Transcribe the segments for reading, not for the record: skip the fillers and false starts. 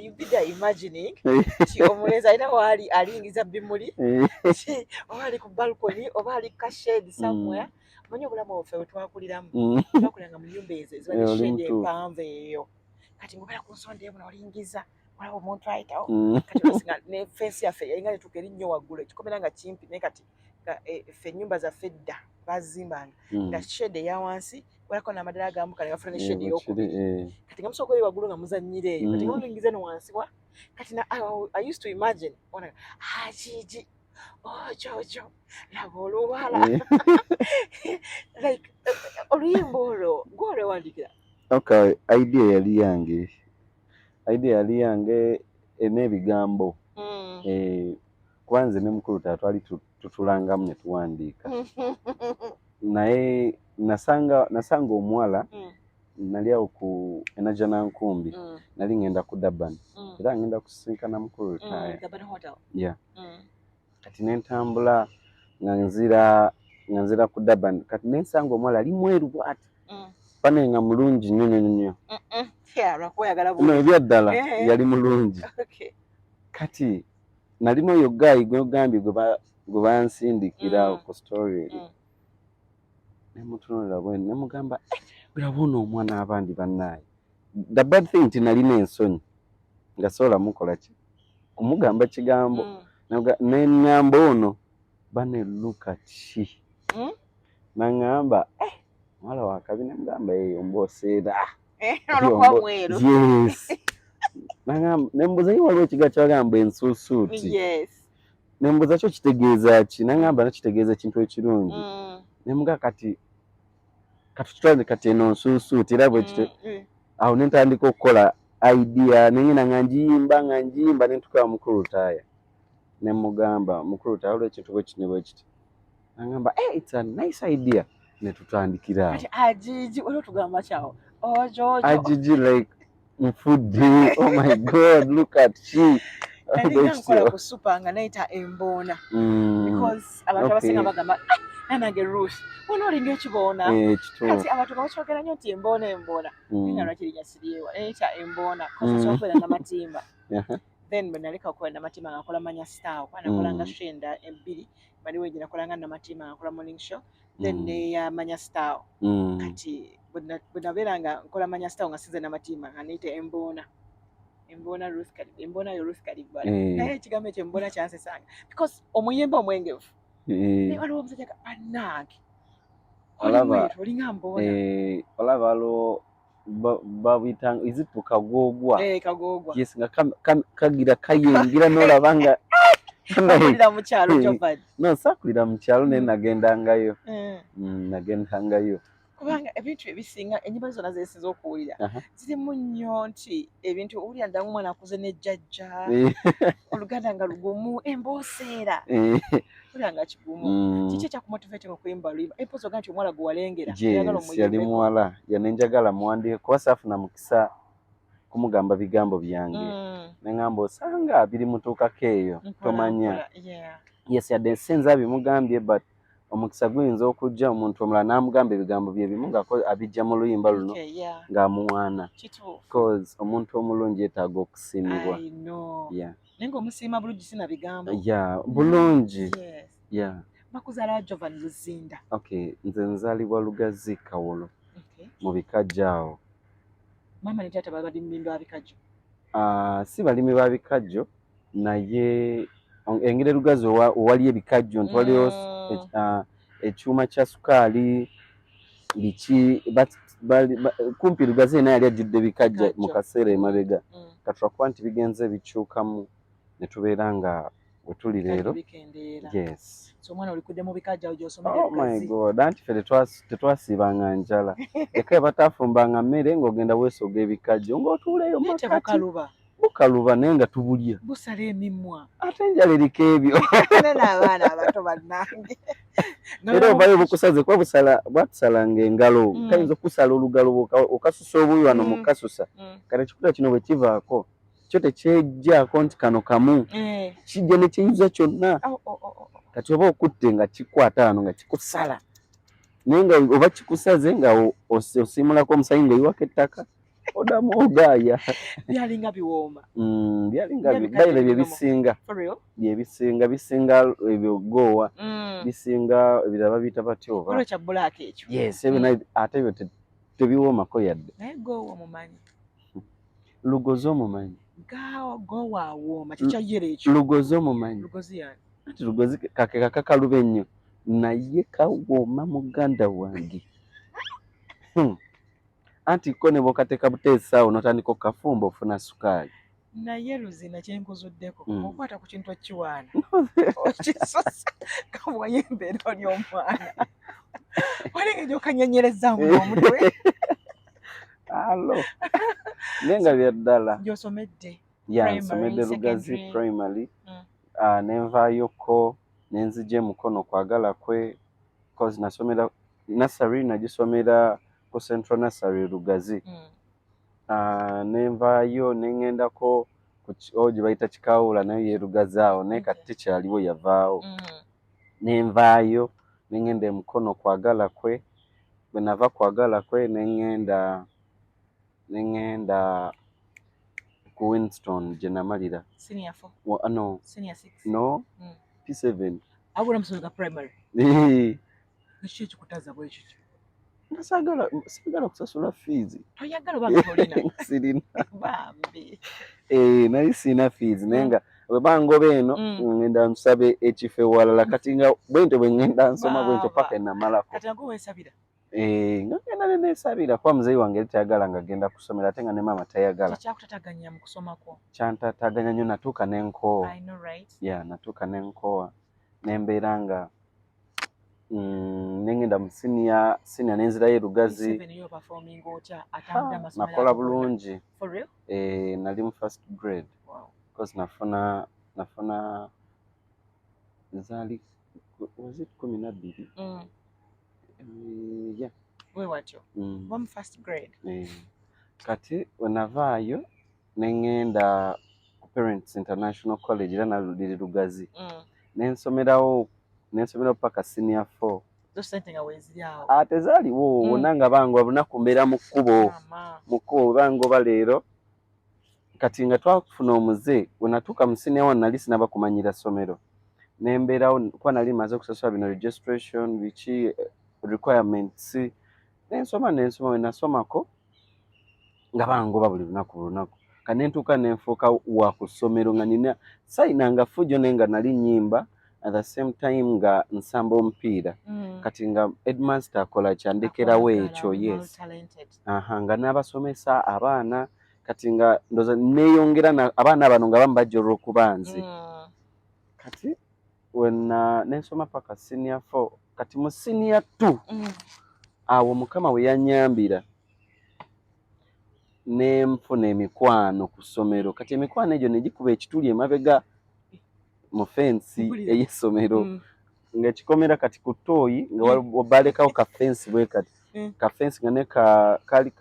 video imagining ti omulenzi alina wali alingiza bimuli oba ali ku balcony oba ali ka shade somewhere manyi obulamu bwaffe bwe twakuliramu twakulanga mu nnyumba ezo eziba ne shade empanvu eyo kati ngobera ku nsonda emu olingiza waliwo omuntu ayitawo kati basinga ne fensi yaffe yalinga netuuka erinnyo waggulu ekikomera nga kimpi naye kati ffe ennyumba zaffe dda bazimbanga nga shade eya wansi walako n'amadala agambuka ne bafuna ne shade ey'okubiri kati nga musooka oli waggulu nga muzannyira eyo kati nga olingiza no wansi wa kati I used to imagine ona Gigi Jojo laba oluwala like oluyimba olwo gw'olwewandikira. Okay, idea yali yange n'ebigambo kwanze ne mukulu twali tutulangamu ne tuwandiika naye nasanga omuwala nali awo ku enajana nkumbi nali ngenda ku Durban era ngenda kusisinkana mukulu taaya kati nentambula nga nzira ku Durban kati nensanga omuwala ali mweru bwati pane nga mulungi nnyo ebyaddala yali mulungi kati nalina oyo gayi gwegambye gwe bansindikira ku story nemutunulira bwe nemugamba birabona omwana abandi bannaye the bad thing nti nalina ensonyi nga sobola mukola ki omugamba kigambo neŋŋamba ono bane luka ki naŋŋamba mwala wakabi nemugamba omboseera yes nembuuza ye waliwo ekiga kyagamba ensuusuuti nembuuza kyo kitegeeza ki naŋŋamba nakitegeeza ekintu ekirungi nemuga kati tutwale kati eno nsuusuuti era bwe awo nentandika okukola idea nenyina nga njiyimba nentuka mukulu taaya nemugamba mukulu taaya olwo ekintu bwe kiti bwe kiti naŋŋamba it's a nice idea netutandikira Gigi olwo tugamba kyawo Gigi like mfudde oh my god look at she nkola ku super nga nayita emboona because abantu abasinga bagamba nange Ruth wano olinga ekiboona kati abantu nga bakyogera nnyo nti emboona nga lwaki linyasiryewa nayita emboona kosa okubeera n'amatimba then bwe naleka okubeera n'amatimba nga nkola manya star kuba nakolanga shenda ebbiri baliwo egye nakolanga n'amatimba nga nkola morning show then neyamanya star kati bwe nabeera nga nkola manya star nga size n'amatimba nga nayita emboona Ruth Kalibwa emboona yo Ruth Kalibwa naye ekigambo ekyo emboona kyansesanga because omuyembe omwengevu naye waliwo omusajja bannange olinga mboona olaba waliwo babuyita izipu kagogwa yes nga kagira kayingira n'olaba nga sakulira mu kyalo Jovan no sakulira mu kyalo naye nagendangayo kubanga ebintu ebisinga ennyimba zonna zeesinza okuwulira zirimu nnyo nti ebintu owulira ddamu omwana akuze n'ejjajja oluganda nga lugumu embooseera owulira nga kigumu kiki ekyakumotivating okuyimba oluyimba empozi oga nti omuwala gwe walengera yali muwala yanenjagala muwandiike kuba saafuna mukisa kumugamba bigambo byange neŋŋamba osanga biri mutuukako eyo tomanya yes yadde ensinza bimugambye but omukisa guyinza okujja omuntu omulala n'amugamba ebigambo bye bimu nga abijja mu luyimba luno ng'amuwaana because omuntu omulungi yeetaaga okusiimibwa naye ng'omusiima bulungi sina bigambo bulungi bakuzaala Jovan Luzinda nze nzaalibwa Lugazi Kawolo mu bikajjo awo maama ne taata bali mu mimba bikajjo si balimi ba bikajjo naye engeri Lugazi owali ebikajjo nti waliwo ekyuma kya sukaali biki kumpi Lugazi naye yali ajjudde bikajja mu kaseera emabega katulakuba nti bigenze bikyukamu ne tubeera nga we tuli leero omwana olikudde mu bikajja gy'osomera oh my god anti ffe tetwasiibanga njala eka bataafumbanga mmere ng'ogenda weesooga ebikajjo ng'otuuleyo makati bukaluba naye nga tubulya busala emimwa ate enjala eriko ebyo n'abaana abato bannange era obayo bukusaze kuba bwatusalanga engalo kayinza okusala olugalo okasusa obuyi wano mu kasusa kati ekikuta kino bwe kivaako kyo tekyejjaako nti kano kamu kijja ne kiyuza kyonna kati oba okutte nga kikwata wano nga kikusala naye nga oba kikusaze nga osiimulako omusayi nga oyiwako ettaka odamu ogaya byalinga biwooma byalinga bayire byebisinga bisinga ebyogowa bisinga ebiraba bita batyoba kolo kya black ekyo yes ate byo tebiwoomako yadde naye gowa mumanyi lugozo mumanyi gowa awooma kikya yere ekyo lugozo mumanyi lugozi yani anti lugozi kake kakaluba ennyo naye kawooma muganda wange anti ko ne bw'okateeka buteesaawo n'otandika okafumba ofuna sukaali naye Luzinda kyenkuzuddeko okwata ku kintu okiwaana okisosa kabwaye embeera oli omwana walinga gy'okanyonyereza ng'omutwe alo naye nga bya ddala gy'osomedde nsomedde Lugazi primary nenvaayoko nenzija emukono kwagala kwe cause nasomera nursery nagisomera ku Central Nursery Lugazi nenvaayo nengendako gye bayita Kikawula nayo ye Lugazi awo naye kati tekyaliwo yavaawo nenvaayo nengenda emukono kwagala kwe bwe nava kwagala kwe nengenda ku Winston gye namalira senior 4 no senior 6 no P7 agula musonga primary ekyo kikutaza bwe ekyo sagala kusasula fees toyagala oba tolina sirina bambi nali sirina fees naye nga bwe bangoba eno ngenda nsabe ekifo ewalala kati nga bwentyo bwe ngenda nsoma bwentyo paka enamalako kati nagwe weesabira nga ngenda neesabira kuba muzeeyi wange tayagala nga genda kusomera ate nga ne maama tayagala kyakutattaganya mu kusoma kwo kyantattaganya nnyo natuuka nenkoowa natuuka nenkoowa nembeera nga nengenda mu senior nenzirayo e Lugazi nakola bulungi nali mu first grade because nafuna zaali was it 12 yeah wewatyo mu first grade kati wenavaayo nengenda ku Parents International College era nalwo liri Lugazi nensomerawo paka senior 4 tezaaliwo wonna nga bangoba lunaku mbeera mu kkubo bangoba leero kati nga twafuna omuze we natuuka mu senior 1 nali sinaba kumanyira ssomero nembeerawo kuba nali maze okusasula bino registration biki requirements nensoma we nasomako nga bangoba buli lunaku kati nentuuka nenfuuka wa ku ssomero nga nina sayinanga fujjo naye nga nali nnyimba at the same time nga nsamba omupiira kati nga headmaster akola kyandekerawo ekyo yes nga n'abasomesa abaana kati nga ndoza neyongera abaana bano nga bambajja olw'okuba nze kati nensoma paka senior 4 kati mu senior 2 awo mukama we yanyambira nenfuna emikwano ku ssomero kati emikwano egyo negikuba ekituli emabega mu fensi ey'essomero ng'ekikomera kati ku ttooyi nga balekawo ka fensi bwe kati ka fensi nga ne kaali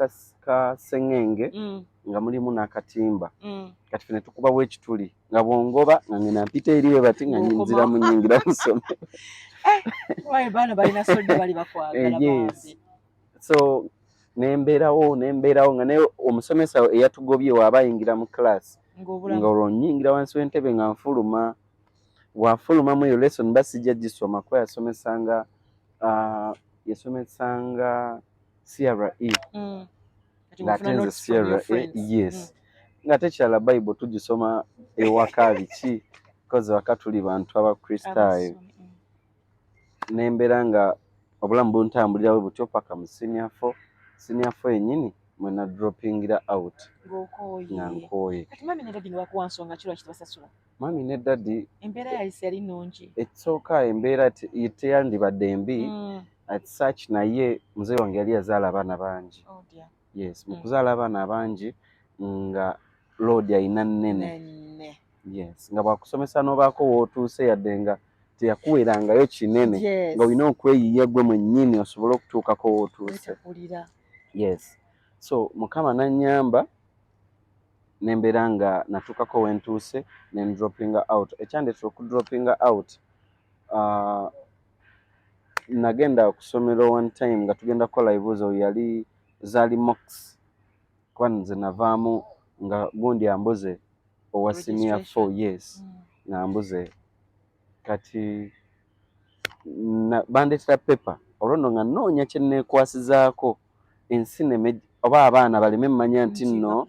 ka sengenge nga mulimu n'akatimba kati fene tukubawo ekituli nga bwongoba nga ngenda mpita eriwe bati nga nyinziramu nyingira mu ssomero baana balina soda bali bakwagala so nembeerawo nga naye omusomesa eyatugobye waaba ayingira mu class nga olwo nnyingira wansi w'entebe nga nfuluma bw'afulumamu eyo lesson basijja gisoma kuba yasomesanga CRE ng'ate nze CRE yes ng'ate kyala Bible tugisoma ewaka biki because waka tuli bantu abakristaayo nembeera nga obulamu buntambulirawo butyo paka mu senior 4 yennyini mwe na droppingira out nga nkooye kati mami ne dadi nga bakuwa nsonga kiro kitibasasula mami ne dadi embeera yali nnungi ekisooka embeera teyandibadde mbi at such naye muzeeyi wange yali yazaala abaana bangi yes mu kuzaala abaana abangi nga load ayina nnene yes nga bwakusomesa n'obaako wootuuse yadde nga teyakuwerangayo kinene nga olina okweyiya gwe mwennyini osobole okutuukako wootuuse yes so mukama nannyamba nembeera nga natuukako wentuuse nendroppinga out ekyandeetera okudroppinga out nagenda kusomero one time nga tugenda kukola ebibuuzo yali zaali mox kwanze navaamu nga gundi ambuze owasimia 4 years nambuze kati bandetera pepa olwono nga noonya kyeneekwasizaako ensi oba abaana baleme mmanya nti nno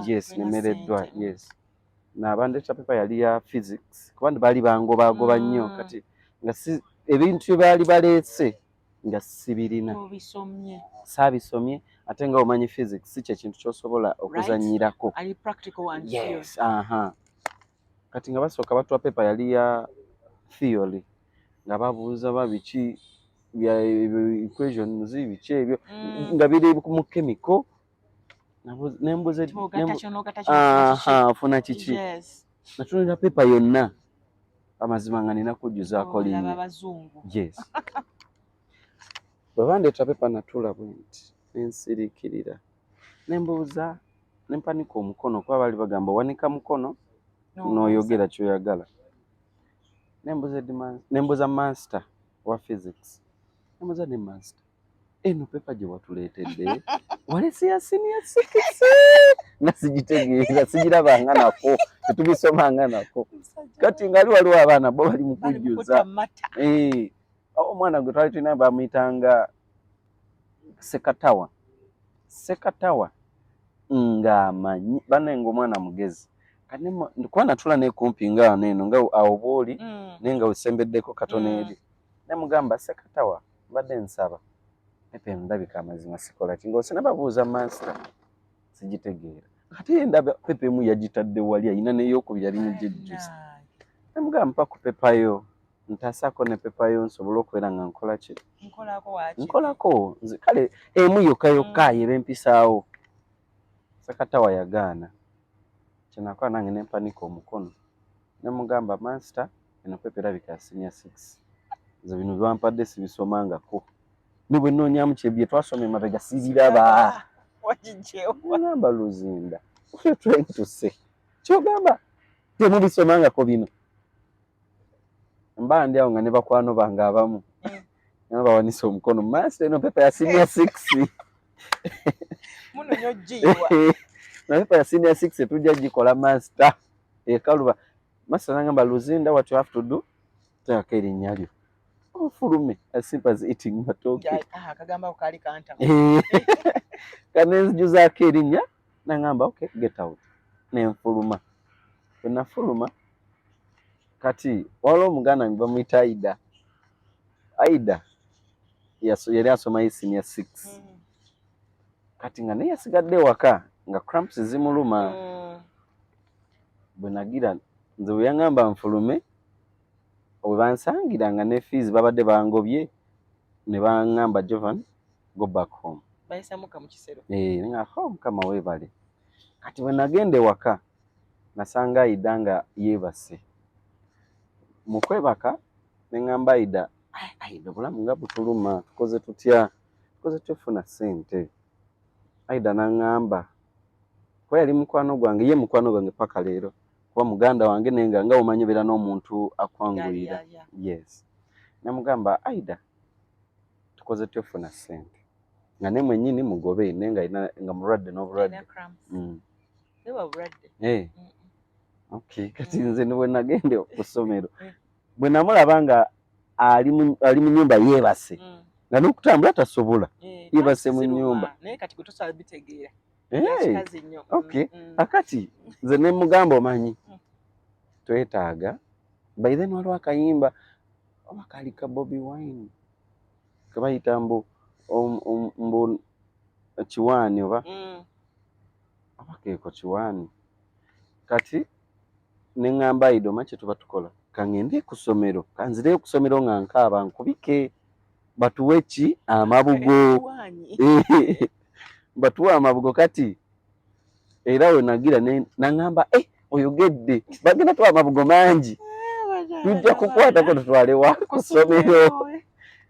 yes nemereddwa yes nabandetera pepa yali ya physics kuba baali bangobagoba nnyo kati nga ebintu baali baleese nga sibirina saabisomye ate nga omanyi physics si kyekintu kyosobola okuzanyirako yes kati nga basooka batwa pepa yali ya theory nga babuuza babiki bya equations biki ebyo nga biri mu chemical nembuze ofuna kiki natunira pepa yonna amazima nga nina kujjuzaako linnya yes bwe bandeeta pepa natula bwenti nensiriikirira nembuuza nempanika omukono kuba baali bagamba wanika mukono n'oyogera kyoyagala nembuuza master wa physics nembuuza ne master eno pepa gye watuleetedde walesi ya senior 6 nga sigitegeera sigirabanga nako tetubisomanga nako kati ngaali waliwo abaana bo bali mu kujjuza omwana gwe twali tulina bamuyitanga sekatawa ng'amanyi banenga omwana mugezi kuba natula nekumpi nga waneeno nga awo booli naye nga wesembeddeko katono eri nemugamba sekatawa mbadde nsaba pepa ndabika amazima sikola ki ng'ose nababuuza master sigitegeera ate endaba pepa emu yagitadde wali ayina n'eyokubiri yali mujejjusa nemugamba mpa ku pepayo ntaasako ne pepayo nsobole okubeera nga nkola ki nkolako nze kale emu yokka yeba empisaawo sekatawa yagaana kyenakola nange nempanika omukono nemugamba master eno pepa erabika senior 6 nze bino byampadde sibisomangako ne bwe nnoonyaamu kyebye twasoma emabega sibiraba ngamba Luzinda trying kyogamba temubisomangako bino mba ndi awo nga ne bakwano bange abamu nabo bawanise omukono master eno pepa ya senior 6 na pepa ya senior 6 tujja gikola master ekaluba master nangamba Luzinda what you have to do teeka erinnya lyo ofulume as simple as eating matoke akagamba kali kanta kanenjuzaako erinnya nangamba okay get out nenfuluma bwe nafuluma kati waliwo omuganda nga bamuyita Aida yali asoma senior 6 kati nga naye yasigadde waka nga cramps zimuluma bwe nagira nze bwe yaŋŋamba nfulume bwe bansangira nga ne fees babadde bangobye ne baŋŋamba Jovan go back home bayisamuka mu kisero nga mukama weebale kati bwe nagenda ewaka nasanga Aida nga yeebase mu kwebaka ne ŋŋamba Aida obulamu nga butuluma tukoze tutya tufuna ssente Aida n'aŋŋamba kuba yali mukwano gwange ye mukwano gwange paka leero kuba muganda wange naye nga omanyi beera n'omuntu akwanguyira yes namugamba Aida tukoze tufuna ssente nga ne mwennyini mugobe naye nga mulwadde n'obulwadde okay kati nze bwe nagende ku ssomero bwe namulaba nga ali mu nnyumba yeebase nga n'okutambula tasobola yeebase mu nnyumba naye kati kutusaba bitegeera okay akati nze ne mugamba omanyi twetaaga by then waliwo akayimba oba kaali ka Bobi Wine kebayita mbu kiwaani oba keeko kiwaani kati neŋŋamba Aida omanyi kye tuba tukola kaŋŋende ku ssomero kanzireyo ku ssomero nga nkaaba nkubike batuwe ki amabugo batuwe amabugo kati era we nagira naŋŋamba oyogedde bagenda tuwa amabugo mangi tujja kukwatako tutwale wa ku ssomero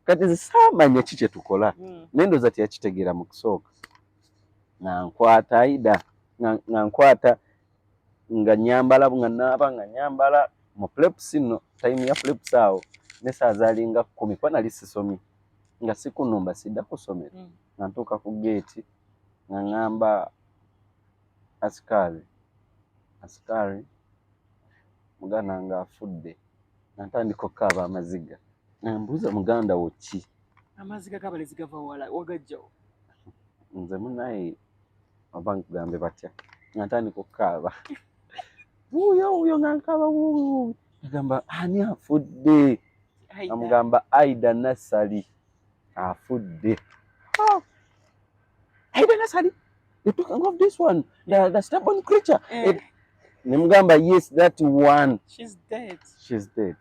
kati saamanya ki kye tukola naye ndowooza teyakitegeera mu kusooka nga nkwata Aida nga nkwata nga nyambala nga naaba nga nyambala mu preps nno time ya preps awo n'essaawa zaalinga 10 kuba nali sisomye nga sikunumba sidda ku ssomero nga ntuuka ku geeti nga ŋŋamba askari muganda nga afudde natandika okukaaba amaziga nambuuza muganda wo ki amaziga g'abalezi gava wala wagajjawo nze munaye oba nkugambe batya natandika okukaaba wuuyo nga nkaaba wuuyo agamba ani afudde amugamba Aida Nasali afudde Aida Nasali you're talking of this one the stubborn creature nemugamba yes that one she's dead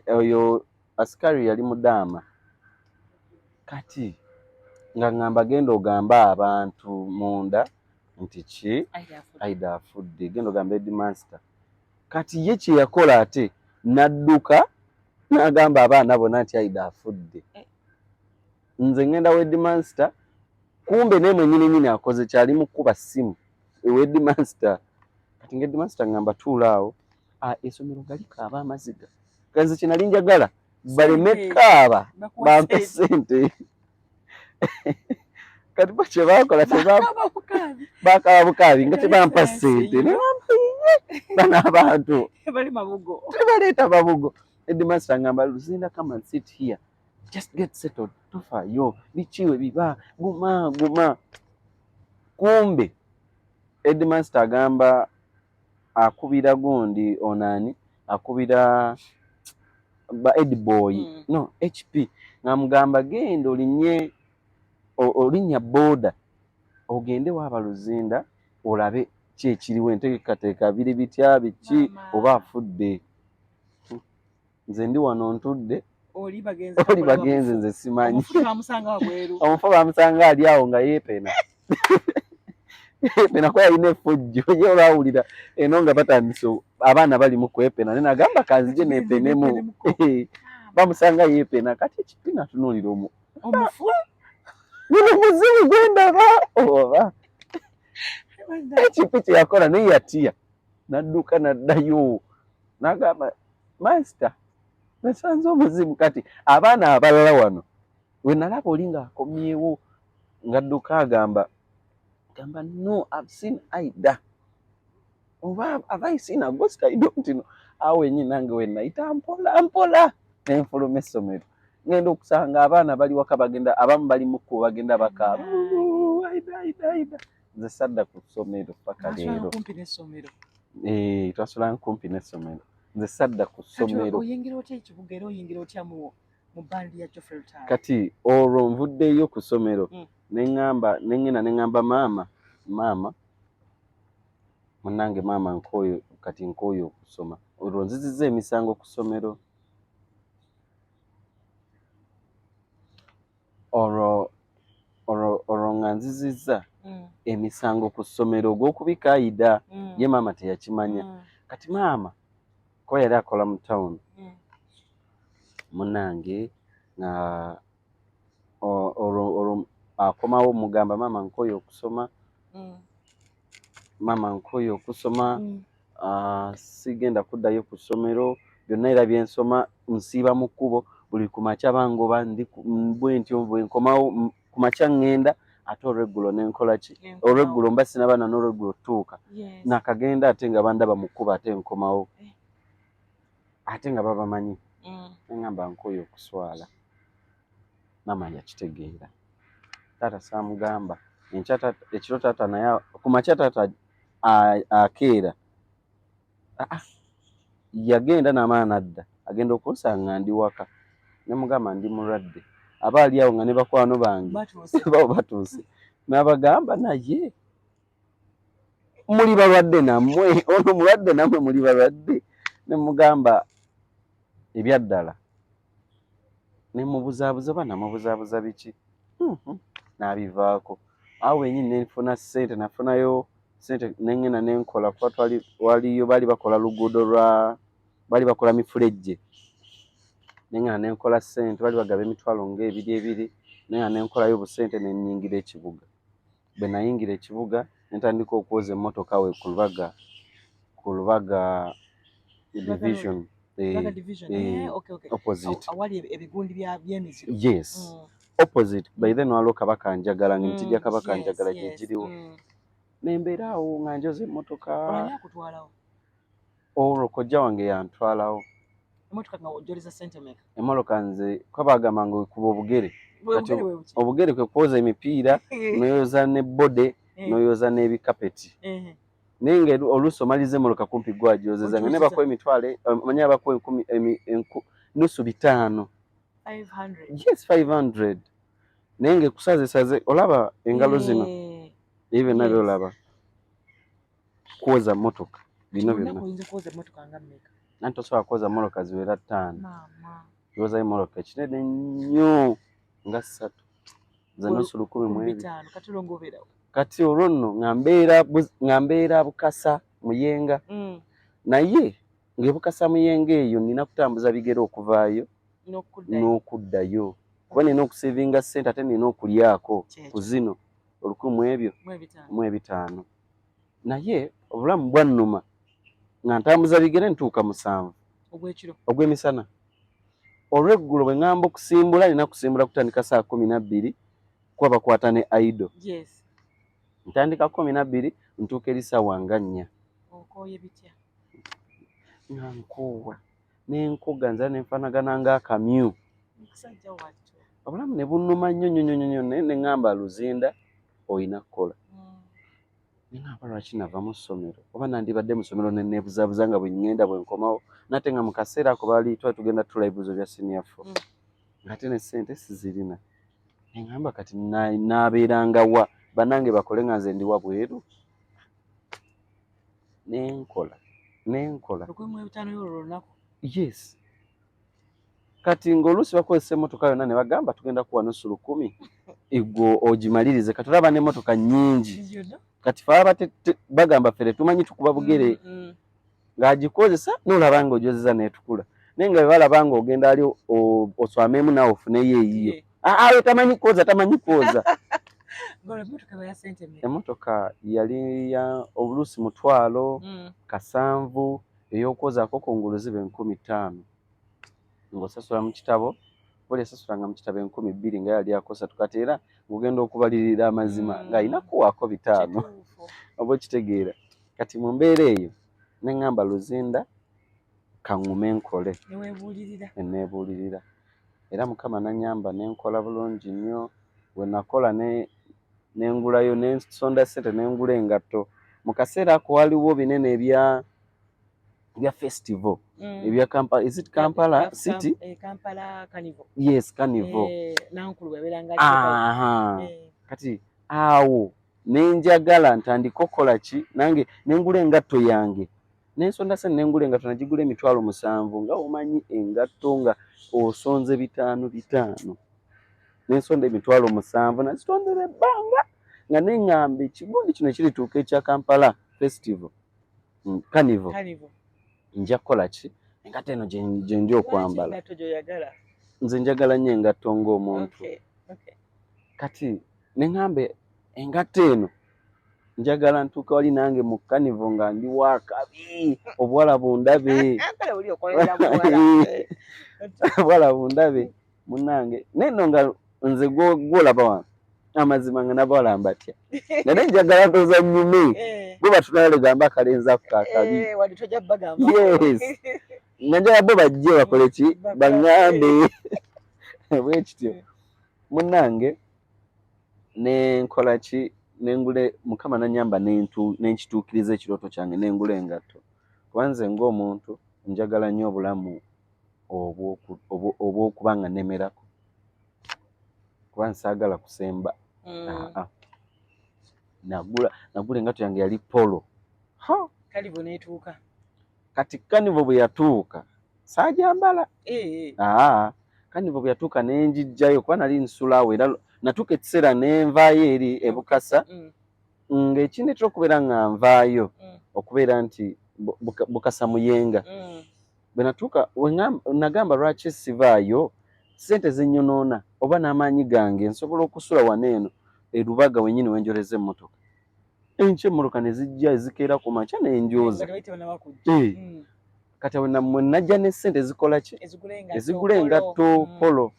oyo askari yali mudaama kati nga ngamba genda ogamba abantu munda nti ki Aida afudde genda ogamba headmaster kati ye kye yakola ate nadduka n'agamba abaana bonna nti Aida afudde nze ngenda headmaster kumbe nemwe nyini akoze kyali mukuba ssimu headmaster kati headmaster ngamba tuulaawo essomero galikaaba amaziga kanze kye nali njagala baleme kaaba bampe ssente kati bakye bakola bakaaba bukaabi nga tebampa ssente bana abantu tebaleeta mabugo headmaster ngamba Luzinda come and sit here just get settled tofaayo bikiwe biba guma kumbe headmaster agamba akubira gundi onani akubira ba headboy no HP ngamugamba genda olinya boda ogende waba Luzinda olabe ki ekiriwo enteekateeka biri bitya biki oba afudde nze ndi wano ntudde oli bagenze nze simanyi omufu bamusanga ali awo nga yeepena ko yalina effujjo ye olwawulira eno nga batandise abaana bali mu kwepena ne nagamba kanzije neepenemu bamusanga yeepena kati ekipina atunuulira omufu guno muzibu gwendaba oba ekipi kyeyakola naye yatiya nadduka naddayo nagamba master nasanze omuzibu kati abaana abalala wano we nalaba oli nga akomyewo ngadduka agamba no I've seen Aida oba have I seen a ghost I don't know awe nyinyi nange we nayita mpola nenfuluma essomero ngenda okusanga abaana bali waka bagenda abamu bali muko bagenda bakaaba Aida nze sadda ku ssomero paka leero twasola kumpi n'essomero nze sadda ku ssomero oyingira otya ekibuga era oyingira otya mu bandi ya Joffrey Town kati olwo nvuddeyo ku ssomero nengenda maama munange maama nkoyo kati nkoyo okusoma olwo nzizizza emisango ku ssomero olwo nga nzizizza emisango ku ssomero ogw'okubika Aida ye maama teyakimanya kati maama ko yali akola mu town munange nga akomawo mugamba maama nkoyo okusoma sigenda kuddayo ku ssomero byonna era byensoma nsiiba mu kkubo buli kumakya bangoba ndi bwentyo bwenkomawo kumakya ngenda ate olweggulo nenkola ki olweggulo mba sinabana n'olweggulo tuuka nakagenda ate nga bandaba mu kkubo ate nkomawo ate nga babamanyi nengamba nkoyo okuswala maama yakitegeera taata saamugamba ekiro taata naye kumakya taata akeera yagenda n'amaana adda agenda okunsanga ndi waka nemugamba ndi mulwadde aba ali awo nga ne bakwano bange babo batuuse n'abagamba naye muli balwadde nammwe ono mulwadde nammwe muli balwadde nemugamba ebyaddala nemubuzaabuza oba namubuzaabuza biki n'abivaako awo wenyini nenfuna ssente nafunayo ssente nengenda nenkola kuba waliyo baali bakola luguudo baali bakola mifulejje nengenda nenkola ssente baali bagaba emitwalo ng'ebiri nengenda nenkolayo busente nenyingira ekibuga bwe nayingira ekibuga nentandika okwoza emmotoka we ku lubaga division opposite awali ebigundi by'emiziro yes opposite by then waliwo Kabaka Njagala ng'emitijja Kabaka Njagala gye giriwo nembeera awo nga njoza emmotoka. Olani akutwalawo? Olwo kojja wange yantwalawo. Emmotoka nga ojjoliza ssente mmeka? Emmotoka nze kwabagamba nga okuba obugere. Obugere kwe kwoza emipiira noyoza ne bode noyoza n'ebikapeti. Naye nga oluusi omaliza emmotoka kumpi gwajozeza nga ne bakuwa emitwalo omanyi abakuwa nusu 500. 500? Yes, 500. Naye nga ekusazesaze olaba engalo zino ebyo nabyo olaba kwoza mmotoka bino byonna. Oyinza kwoza emmotoka nga mmeka? Nanti osobola kwoza mmotoka ziwera 5. Maama. Yoza emmotoka ekinene nnyo nga 3 ze nusu 10000. Kati olwongobeerawo. Kati olwo nno nga mbeera Bukasa Muyenga. Naye ng'ebukasa Muyenga eyo nina kutambuza bigere okuvaayo n'okuddayo. Kuba nina okusevinga ssente ate nina okulyako ku zino 1,500. Naye obulamu bwannuma nga ntambuza bigere ntuuka 7 ogw'emisana. Olw'eggulo bwe ŋŋamba okusimbula nina kusimbula kutandika saa 12 kuba bakwata ne aido. Ntandika 12 ntuuka eri ssaawa nga 4. Okooye bitya? Nga nkoowa n'enkoga nzira nenfaanagana ng'akamyu. Obulamu ne bunnuma nnyo naye ne ŋŋamba Luzinda olina kukola. Ne ŋŋamba lwaki nava mu ssomero oba nandibadde mu ssomero ne neebuzaabuza nga bwe ŋŋenda bwe nkomawo nate nga mu kaseera ako baali tugenda tutula ebibuuzo bya senior 4 ng'ate ne ssente sizirina. Ne ŋŋamba kati naabeeranga wa bannange bakole nga nze ndi wabweru. Nenkola. 1500 y'olwo lunaku? Yes. Kati ng'oluusi bakozesa emmotoka yonna ne bagamba tugenda kuwa nusu 10 egwo ogimalirize. Kati olaba n'emmotoka nnyingi. Kati fe bagamba ffe tetumanyi tukuba bugere ng'agikozesa n'olaba ng'ojozeza n'etukula. Naye nga bwe balaba ng'ogenda ali oswamemu naawe ofuneyo eyiyo. We tamanyi kwoza. Emmotoka yali ya obuluusi 1,000 kasanvu ey'okwozaako kungulu ziba 5,000 ng'osasula mu kitabo. Buli esasulanga mu kitabo 2,000 nga yali akosa kati era ng'ogenda okubalirira amazima ng'alina kuwaako 5 oba okitegeera. Kati mu mbeera eyo ne ŋŋamba Luzinda kaŋŋume nkole. Neebuulirira. Era Mukama n'annyamba ne nkola bulungi nnyo. Bwe nakola n'engulayo n'ensonda ssente n'engula engatto. Mu kaseera ako waliwo binene ebya festival ebya Kampala. Is it Kampala City? Kampala Carnival. Yes, Carnival. Nankulu bwebeeranga kati awo nenjagala ntandika okukola ki nange nengula engatto yange n'ensonda ssente nengula engatto nagigula 7,000 nga omanyi engatto nga osonze 5,500 n'ensonda 7,000 nazitondera ebbanga nga neŋŋamba ekigundi kino kirituuka ekya Kampala Festival Carnival nja kukola ki engatto eno gye nja okwambala. Nze njagala nnyo engatto ng'omuntu. Kati neŋŋamba engatto eno njagala ntuuka wali nange mu Carnival nga ndi wakabi obuwala bundabe. Obuwala bundabe munnange neno nga nze gwolaba wano amazima nga nabawala mbatya naye njagala ntoza nnyume bwe batunalegamba akalenzi ako kakabi. Yes. Nga njagala bo bajje bakole ki baŋŋambe bwe kityo munnange nenkola ki nengule Mukama n'annyamba nenkituukiriza ekirooto kyange nengula engatto. Kuba nze ng'omuntu njagala nnyo obulamu obw'okuba nga nnemerako kuba nsaagala kusemba. Nagula engatto yange yali polo. Carnival n'etuuka. Kati Carnival bwe yatuuka saajambala. Carnival bwe yatuuka nenjijjayo kuba nali nsulawo era natuuka ekiseera nenvaayo eri ebukasa ng'ekindeetera okubeera nga nvaayo okubeera nti Bukasa Muyenga. Bwe natuuka nagamba lwaki sivaayo ssente zinyonoona oba n'amaanyi gange nsobola okusula wano eno erubaga wenyini wenjoleza emmotoka. Enkya emmotoka ne zijja ezikeera ku makya n'enjooza. Kati mwe najja ne ssente zikola ki ezigula engatto polo.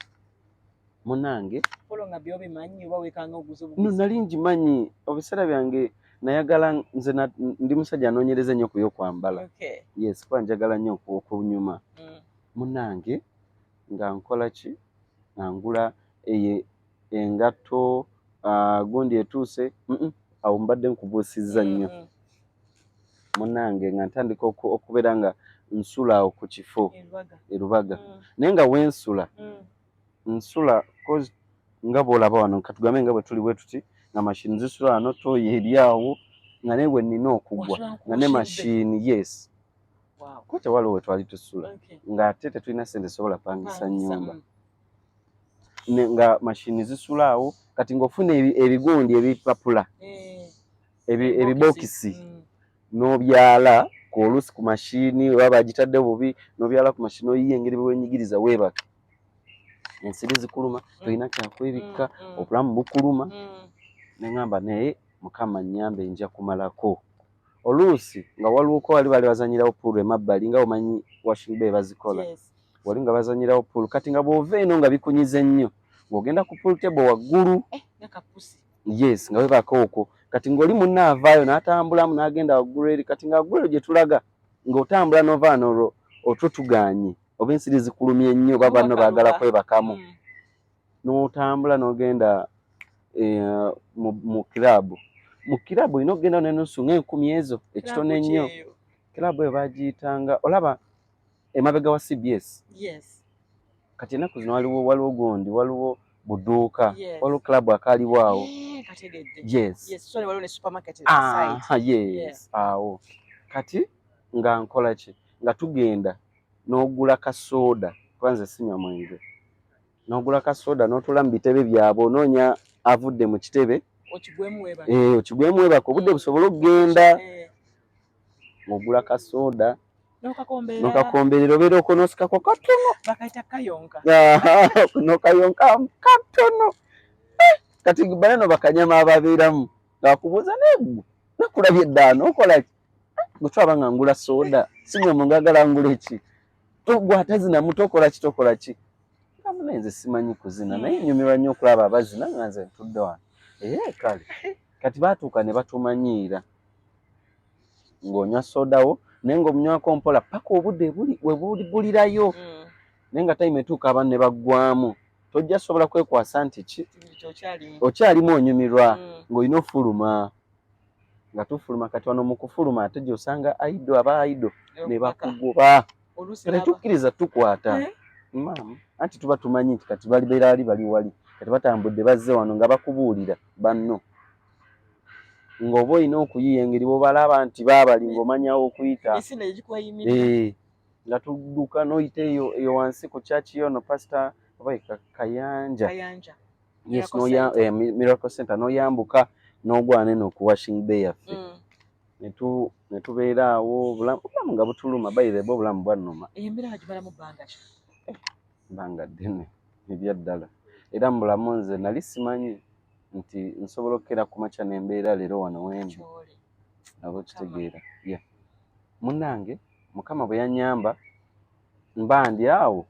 Munange polo nga byo bimanyi oba wekanga oguzo nali ngimanyi obiseera byange nayagala nze ndi musajja anoonyereza nnyo ku yokwambala. Yes, kuba njagala nnyo okunyuma. Munnange nga nkola ki nga ngula engatto gundi etuuse awo mbadde nkubuusizza nnyo. Munnange nga ntandika okubeera nga nsula awo ku kifo erubaga naye nga wensula nsula nga bw'olaba wano katugambe nga bwe tuli bwe tuti nga mashini zisula wano toyi eri awo nga naye bwe nnina okugwa nga ne mashini yes ko tewaliwo we twali tusula ng'ate tetulina ssente sobola pangisa nnyumba nga mashini zisula awo kati ng'ofuna ebigundi ebipapula ebibokisi n'obyala ku oluusi ku mashini oba bagitadde bubi n'obyala ku mashini oyiye engeri bwe wenyigiriza weebaka ensiri zikuluma tolina kyakwebikka obulamu bukuluma ne ŋŋamba naye Mukama nnyambe nja kumalako oluusi nga waliwo ko wali bazanyirawo puulu emabbali nga omanyi washing bay bazikola wali nga bazanyirawo puulu kati nga bw'ova eno nga bikunyize nnyo ng'ogenda ku pool table waggulu yes nga webaka okwo kati ng'oli munna avaayo n'atambulamu n'agenda waggulu eri kati nga waggulu gye tulaga ng'otambula n'ova wano otwo tuganye oba ensiri zikulumye nnyo oba banno baagala kwebakamu n'otambula n'ogenda mu kirabu olina okugenda n'ennusu ng'enkumi ezo ekitono ennyo kirabu eyo baagiyitanga olaba emabega wa CBS kati ennaku zino waliwo gundi waliwo budduuka waliwo kirabu akaaliwo awo yes awo kati nga nkola ki nga tugenda n'ogula kasooda kwanza sinywa mwenge n'ogula kasooda n'otula mu bitebe byabwe onoonya avudde mu kitebe okigwemu webaka obudde busobole okugenda ng'ogula kasooda n'okakomberera obeera okonoosikako katono n'okayonka katono kati banano bakanyama ababeeramu nga bakubuuza negwo nakulabye eddaala n'okola bwe twaba nga ngula sooda sinywa mu ngagala ngula eki gwe ate zinamu tokola ki nze simanyi kuzina naye nyumirwa nnyo okulaba abazina nga nze ntudde wano kale kati baatuuka ne batumanyiira ng'onywa soodawo naye ng'omunywako mpola paka obudde we bulirayo naye nga time etuuka abantu ne baggwamu tojja sobola kwekwasa nti ki okyalimu onyumirwa ng'olina ofuluma nga tufuluma kati wano mu kufuluma ate gy'osanga aba aido ne bakugoba tetukkiriza tukwata maama anti tuba tumanyi nti kati balibeera bali wali kati batambudde bazze wano nga bakubuulira banno ng'oba olina okuyiiya engeri bw'obalaba nti baabali ng'omanyawo okuyita nga tudduka n'oyita eyo wansi ku kyaki yono pasita oba Kayanja yes Miracle Center n'oyambuka n'ogwana eno ku washing bay yaffe ne tubeera awo obulamu nga butuluma bayireba obulamu bwannuma bbanga ddene ebya ddala era mu bulamu nze nali simanyi nti nsobola okukera ku makya n'embeera leero wano wendi aba okitegeera munnange Mukama bwe yannyamba mba ndi awo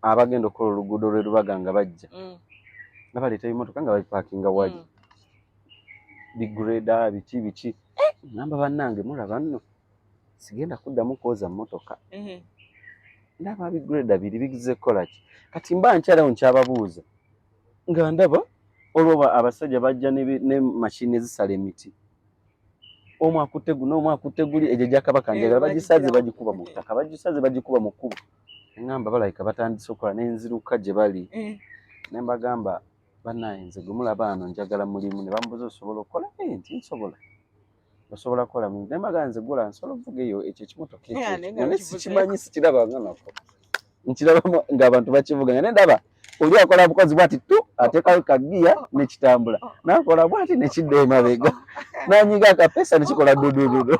abagenda okukola oluguudo lwe Rubaga nga bajja nga baleeta ebimotoka nga babipaakinga wali bigureda biki ngamba bannange mulaba nno sigenda kuddamu kwoza mmotoka ndaba bigureda biri bigize kukola ki kati mba nkyalawo nkyababuuza nga ndaba olwoba abasajja bajja ne mashini ezisala emiti omu akutte guno omu akutte guli egyo gyakabaka njagala bagisaze bagikuba mu ttaka bagisaze bagikuba mu kkubo ngamba balabika batandise okukola n'enziruka gye bali ne mbagamba bannaye nze gwe mulaba wano njagala mulimu ne bambuza osobola okukola nti nsobola osobola kukola ne mbagamba nze gula nsobola okuvuga eyo ekyo ekimotoka ekyo naye sikimanyi sikiraba nga nako nkiraba ng'abantu bakivuga nga ne ndaba oli akola bukozi bwati tu ateekayo kagiya nekitambula nakola bwati nekidda emabega nanyiga akapesa nekikola dudududu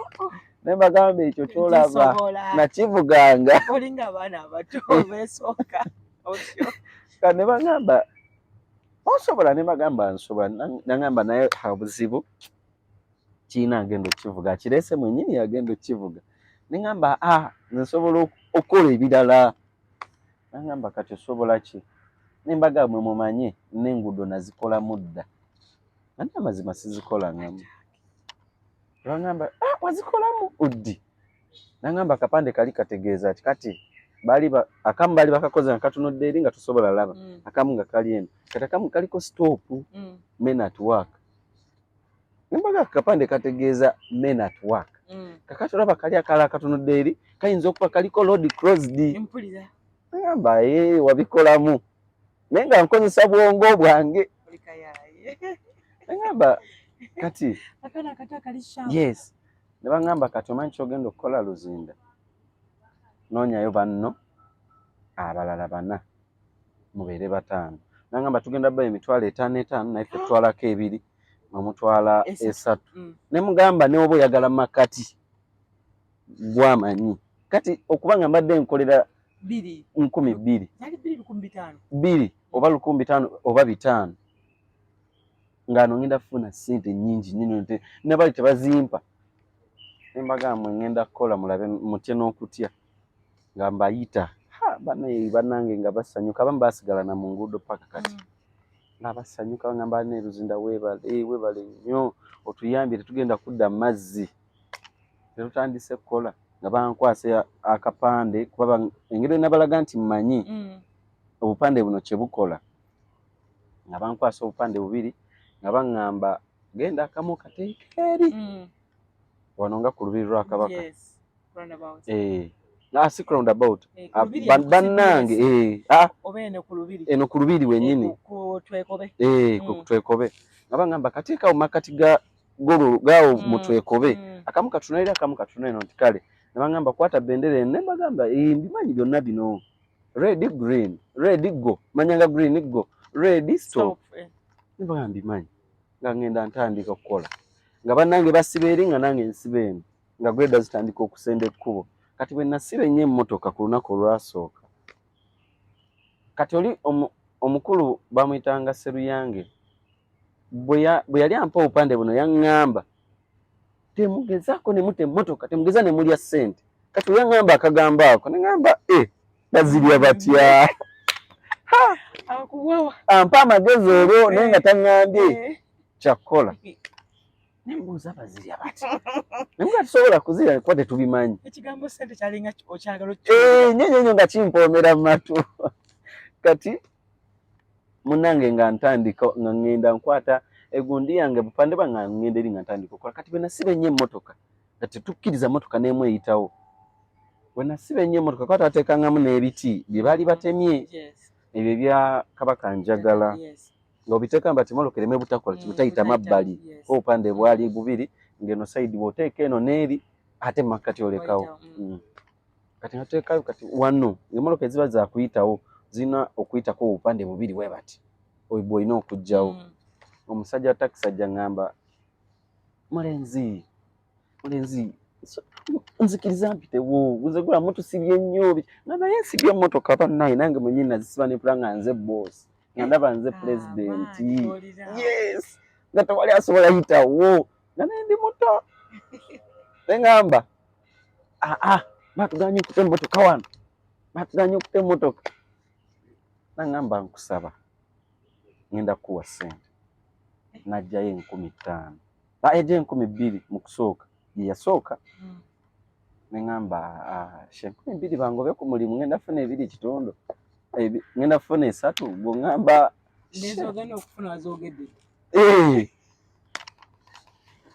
ne mbagamba ekyo kyolaba nakivuganga olinga abaana abato beesooka ne bagamba osobola ne bagamba nsobola nagamba naye obuzibu kiina agenda okukivuga akireese mwennyini agenda okukivuga ne ngamba nze nsobola okukola ebirala nagamba kati osobola ki ne mbagamba mwe mumanye n'enguudo nazikola mudda ate amazima sizikola ngamu Bangamba wazikolamu uddi. Nangamba akapande kali kategeeza kati akamu bali bakakoze nga katunodde eri nga tusobola laba. Akamu nga kali eno. Kati akamu kaliko stop men at work. Nembaga akapande kategeeza men at work. Kakatulaba kali akala katunodde eri kayinza okuba kaliko road closed. Mpulira. Nangamba wabikolamu. Nenga nkozesa bwongo bwange. Nangamba kati akana kata kali sharp. Yes. Nebangamba kati omanyi kyogenda okukola Luzinda. Noonyayo banno abalala bana mubeere 5. Nangamba tugenda bba emitwalo 5 naye tutwalako 2 mutwala 3. Ne mugamba ne oba oyagala makati gwamanyi. Kati okubanga mbadde nkolera 2,000. Yali 2,500. 2 oba 1,500 oba 5. Ngano ngenda kufuna sente nyingi nnyo ne bali tebazimpa. Nembaga ngenda kukola mulabe mutye n'okutya. Nga mbayita banange nga basanyuka abamu basigala na mu nguudo paka kati nga basanyuka ngamba ne Luzinda webale nnyo otuyambire tugenda kudda mazzi tetutandise kukola nga bankwase akapande kuba engero nabalaga nti mmanyi obupande buno kye bukola nga bankwase obupande 2 nga bangamba genda akamu kateeke eri wano nga ku lubiri lwa Kabaka. Yes, roundabout. Si roundabout. Bannange obene ku lubiri. Eno ku lubiri wenyini. Ku twekobe. Ku twekobe. Nga bangamba kateeka makati gaawo mu twekobe. Akamu katunalira akamu katunalira nti kale. Ne bangamba kwata bendera ne bagamba mbimanyi byonna bino. Red green, red go. Manyanga green go. Red stop. Ne bagamba mbimanyi. Nga ngenda ntandika okukola. Nga bannange basibe eri nga nange nsibe eno. Nga gweda zitandika okusenda ekkubo. Kati bwe nasibe nnyo emmotoka ku lunaku olwasooka. Kati oli omukulu bamuyitanga Seruyange. Bwe yali ampa obupande buno yaŋŋamba temugezaako ne muta emmotoka temugeza ne mulya ssente. Kati yaŋŋamba akagambo ako ne ŋŋamba bazirya batya. Ampa amagezi olwo naye nga taŋŋambye kyakukola. Nembuuza bazirya batya. Nembuga tusobola kuzirya kuba tetubimanyi. Ekigambo ssente kyalinga okyagala nnyo nga kimpoomera mu matu. Kati munnange nga ntandika nga ngenda nkwata egundi yange bupande banga ngenda eri nga ntandika okukola. Kati bwe nasiba ennyo emmotoka nga tetukkiriza mmotoka n'emu eyitawo. Bwe nasiba ennyo emmotoka kwata bateekangamu n'ebiti bye baali batemye ebyo ebya Kabaka Njagala. Nga obiteeka bati mmotoka ereme butakola kibutayita mabbali. Obupande bwali 2 ng'eno sayidi bw'oteeka eno n'eri ate mu makkati olekawo. Kati nateekayo kati wano emmotoka eziba za kuyitawo zina okuyitako obupande 2 bwe bati bw'olina okugjawo. Omusajja wa takisi ajja ngamba mulenzi nzikiriza mpitewo nze gula mutusibye nnyo nga naye nsibye emmotoka bannaye nange mwennyini nazisiba ne pula nga nze boss nga ndaba nze president. Yes nga tewali asobola yitawo nga naye ndi muto. Neŋŋamba batuganye okutta emmotoka wano batuganye okutta emmotoka. Naŋŋamba nkusaba ngenda kukuwa ssente. Najjayo 5,000. Yajjayo 2,000 mu kusooka ye yasooka. Neŋŋamba 2,000 bangobe ku mulimu ngenda kufuna 2 ngenda kufuna 3 bw'oŋŋamba nezogenda okufuna wazogedde.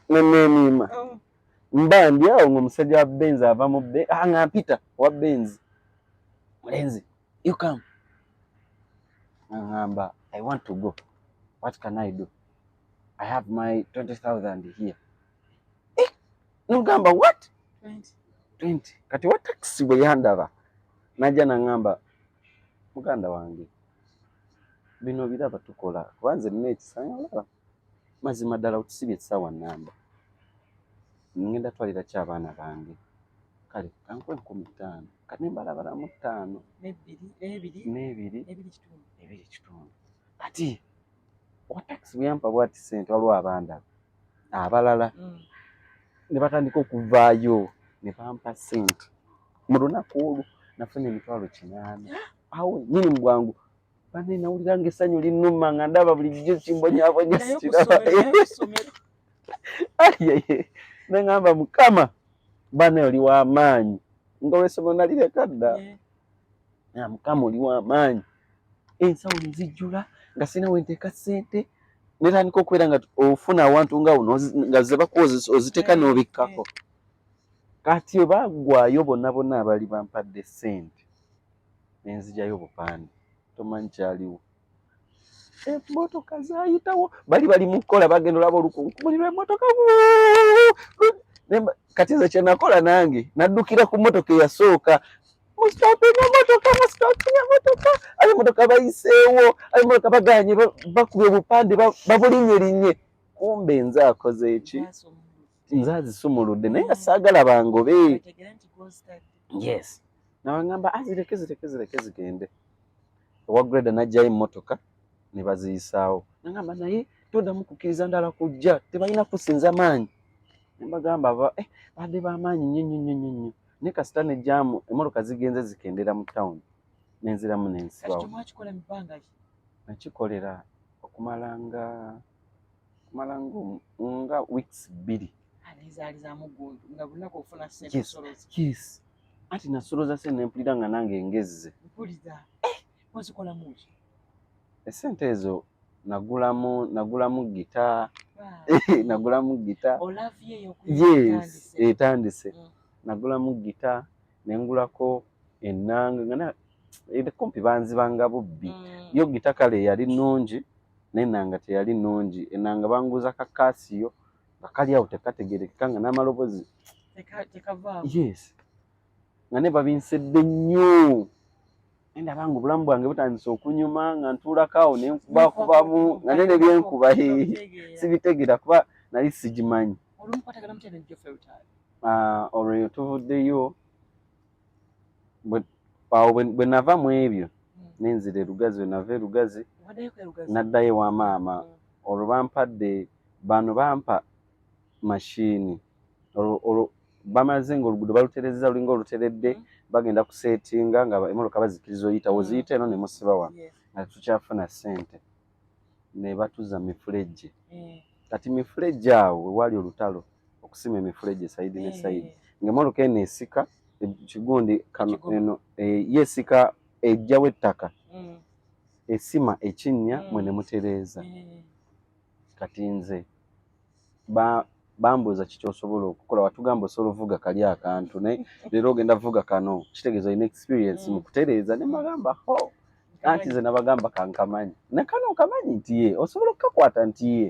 Neneemima mba ndi awo ng'omusajja wa Benzi ava mu nga mpita wa Benzi. Mulenzi you come. Ngamba I want to go. What can I do? I have my 20,000 here. Nugamba what? 20. Kati wa taxi bwe yandaba najja nangamba muganda wange bino biraba tukola kubanze nina ekisanya mazima ddala otusibye essaawa nnamba ngenda twalira ki abaana bange kale kankwe 15 kati nembalabalamu 5 n'ebiri kitundu. Kati wa taxi bwe yampa bwati ssente waliwo abandaba abalala ne batandika okuvaayo ne bampa ssente. Mu lunaku olwo nafuna 800 awo nyini mu bwangu bane nawulira ng'essanyu linnuma nga ndaba bulijjo kimbonyaabonya sikiraba. nengamba mukama bane oli w'amaanyi nga wesomo nalire kadda mukama oli w'amaanyi ensawo nzijjula nga sina wenteeka ssente netandika okubeera nga ofuna awantu nga uno nga ze bakuwa oziteeka n'obikkako kati baggwayo bonna bonna abali bampadde ssente nenzigyayo bupande tomanyi kyaliwo emmotoka zayitawo bali mu kukola bagenda olaba olukunkumulirwa emmotoka kati nze kyenakola nange naddukira ku mmotoka eyasooka musitopinga emmotoka ab'emmotoka bayiseewo ab'emmotoka baganye bakubye obupande babulinnye kumbe nze akoze eki nze azisumuludde naye nga saagala bangobe yes nabagamba zireke zigende owaggreda najjayo emmotoka ne baziyisaawo nagamba naye toddamu kukkiriza ndala kujja tebalina kusinza maanyi nembagamba badde b'amaanyi nnyo ne kasita nejjaamu emmotoka zigenze zikendera mu tawuni nenziramu nensibawo nakikolera okumala nga weeks 2 yes anti nasoloza sente nempulira nga nange engezze esente ezo nagulamu gita nagulamu gita yes etandise nagulamu gita nengulako ennanga kumpi banzibanga bubbi yo gita kale yali nnungi n'ennanga teyali nnungi ennanga banguza kakasiyo nga kali awo tekategerekeka nga n'amalobozi yes nga ne babinsedde nnyo ndaba nga obulamu bwange butandise okunyuma nga ntuulako awo nenkubakubamu nga ne nebyenkuba sibitegera kuba nali sigimanyi olwo tuvuddeyo bwe nava mu ebyo nenzira erugazi we nava erugazi naddayo ewa maama olwo bampadde bano bampa mashini olwo bamaze nga oluguudo balutereza lulinga oluteredde bagenda kusetinga nga emmotoka bazikiriza oyita woziyita eno ne musiba wano nga tukyafuna ssente ne batuza mifulejje kati mifulejje awo wewali olutalo okusima emifulejje sayidi ne sayidi ng'emmotoka eno esika ekigundi eno yesika ejjawo ettaka esima ekinnya mwe ne mutereeza kati nze bambuuza kiki osobola okukola watugamba osobola ovuga kali akantu naye leero ogenda vuga kano kitegeeza olina experience mu kutereeza ne mbagamba anti nze nabagamba kankamanyi ne kano nkamanyi nti ye osobola okukakwata nti ye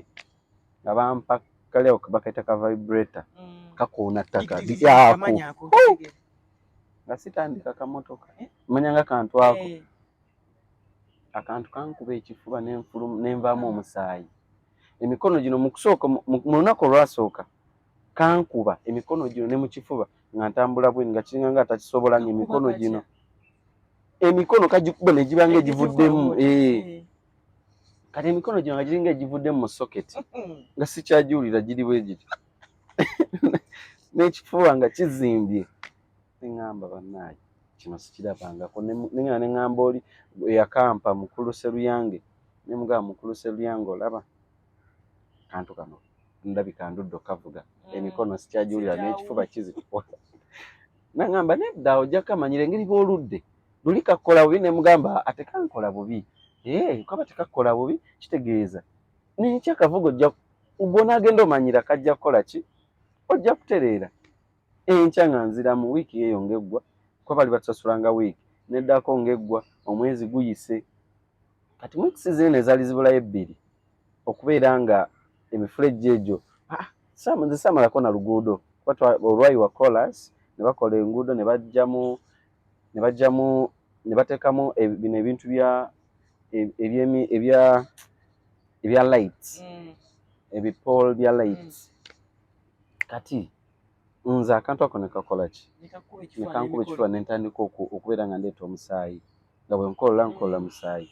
nga bampa kali ako bakaita ka vibrator kakoona ttaka lyako nga sitandika kamotoka manya nga kantu ako akantu kankuba ekifuba nenvaamu omusaayi emikono gino mu kusooka mu lunaku olwasooka kankuba emikono gino ne mu kifuba nga ntambula bweni nga kiringa nga atakisobola nga emikono kagikuba ne giba nga egivuddemu kati emikono gino nga giringa egivuddemu mu soketi nga sikyagiwulira giri bwe giti n'ekifuba nga kizimbye neŋŋamba bannaayi kino sikirabangako nengenda neŋŋamba oli eyakampa mukulu Seruyange ne mugamba mukulu Seruyange olaba kantu kano ndabika ndudde okavuga emikono sikyagiwulira n'ekifuba kizikuwa naŋŋamba nedda ojja kamanyira engeri b'oludde luli kakkola bubi ne mugamba ate kankola bubi kaba tekakkola bubi kitegeeza n'ekya akavuga ojja bw'onaagenda omanyira kajja kukola ki ojja kutereera enkya nga nzira mu wiiki eyo ng'eggwa kuba bali batusasulanga wiiki neddako ng'eggwa omwezi guyise kati mu wiiki zino ezaali zibulayo 2 okubeera nga emifulejje egyo nze saamalako na luguudo kuba olwayiwa kolas ne bakola enguudo ne bajjamu ne bateekamu bino ebintu ebya lights ebipool bya lights kati nze akantu ako ne kakola ki ne kankuba ekifuba ne ntandika okubeera nga ndeeta omusaayi nga bwe nkola musaayi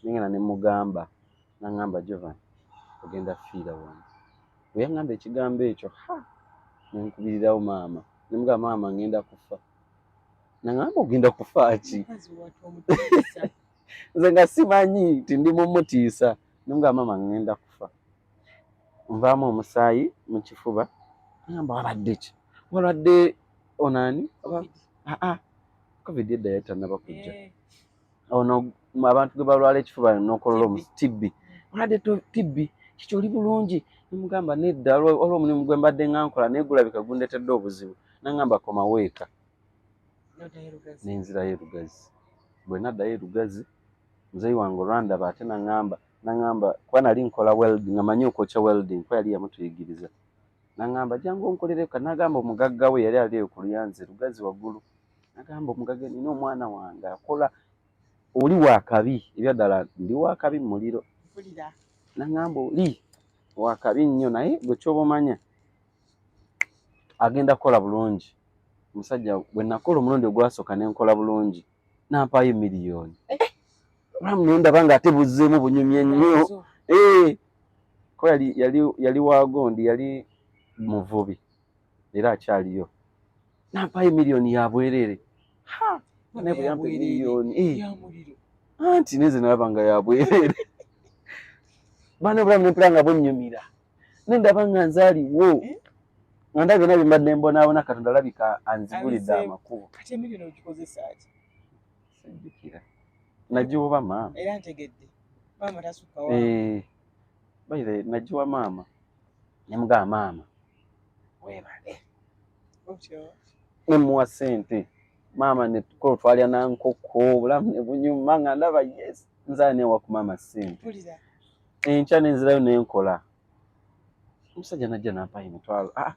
nengenda ne mugamba naŋŋamba Jovan ogenda fiira wano bwe yaŋŋamba ekigambo ekyo nenkubirirawo maama ne mugamba maama ngenda kufa naŋŋamba ogenda kufa ki nze nga simanyi nti ndi mumutiisa ne mugamba maama ngenda kufa nvaamu omusaayi mu kifuba ngamba wabadde ki walwadde onani covid edda yatanaba kujja ono abantu ge balwala ekifuba n'okololo tibbi walwadde tibbi kiki oli bulungi nemugamba nedda olw'omulimu gwe mbadde ngankola negulabika gundetedde obuzibu nangamba koma weeka nenzirayo erugazi bwe naddayo erugazi muzeyi wange olwandaba ate nangamba kuba nali nkola welding amanyi okwokya welding kuba yali yamutuyigiriza nangamba jangu onkolereko nagamba omugagga we yali ali ku Luyanzi Lugazi waggulu nagamba omugagga nina omwana wange akola oli wakabi ebyaddala ndi wakabi mu muliro nangamba oli wakabi nnyo naye gwe kyoba omanya agenda kukola bulungi omusajja bwe nakola omulundi ogwasooka nenkola bulungi nampaayo $1,000,000 olamu nendaba nga ate buzzeemu bunyumye nnyo ko yali wagondi yali muvubi era akyaliyo nampaayo $1,000,000 ya bwerere naye bwe yampa $1,000,000 anti neze nalaba nga ya bwerere baana obulamu nempula nga bunnyumira nendaba nga nzaaliwo nga ndaba byonna bye mbadde mbonaabona Katonda alabika anzigulidde amakubo kati $1,000,000 ogikozesa ki sijjukira nagiwa maama era ntegedde maama tasukka wa bayire nagiwa maama nemugamba maama weebale nemuwa ssente maama netukola twalya nankoko obulamu ne bunyuma nga ndaba yes nzaala newa ku maama ssente enkya nenzirayo nenkola omusajja najja nampaayo $1,000,000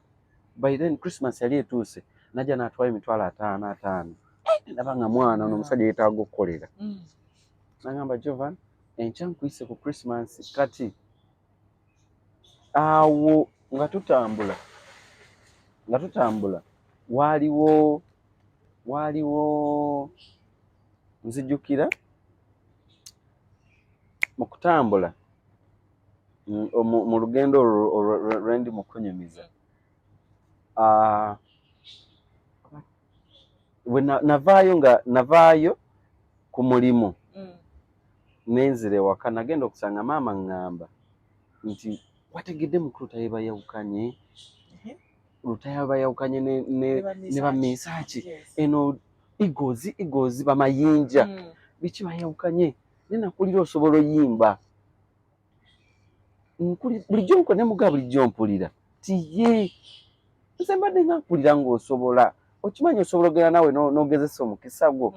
by then Christmas yali etuuse najja natwayo $50,000 ndaba nga mwana ono omusajja yeetaaga okukolera nagamba Jovan enkya nkuyise ku Christmas kati awo nga tutambula waliwo nzijukira mu kutambula mu lugendo lwendi mu kunyumiza bwe navaayo ku mulimu nenzira ewaka nagenda okusanga maama ngamba nti wategedde mukulu tayebayawukanye lutayabayawukanye ne bamisaaki eno igozi bamayinja biki bayawukanye nenakulira osobola oyimba bulijjo nko nemuga bulijjo mpulira tiye nze mbadde nga mpulira ng'osobola okimanyi osobola ogenda nawe n'ogezesa omukisa gwo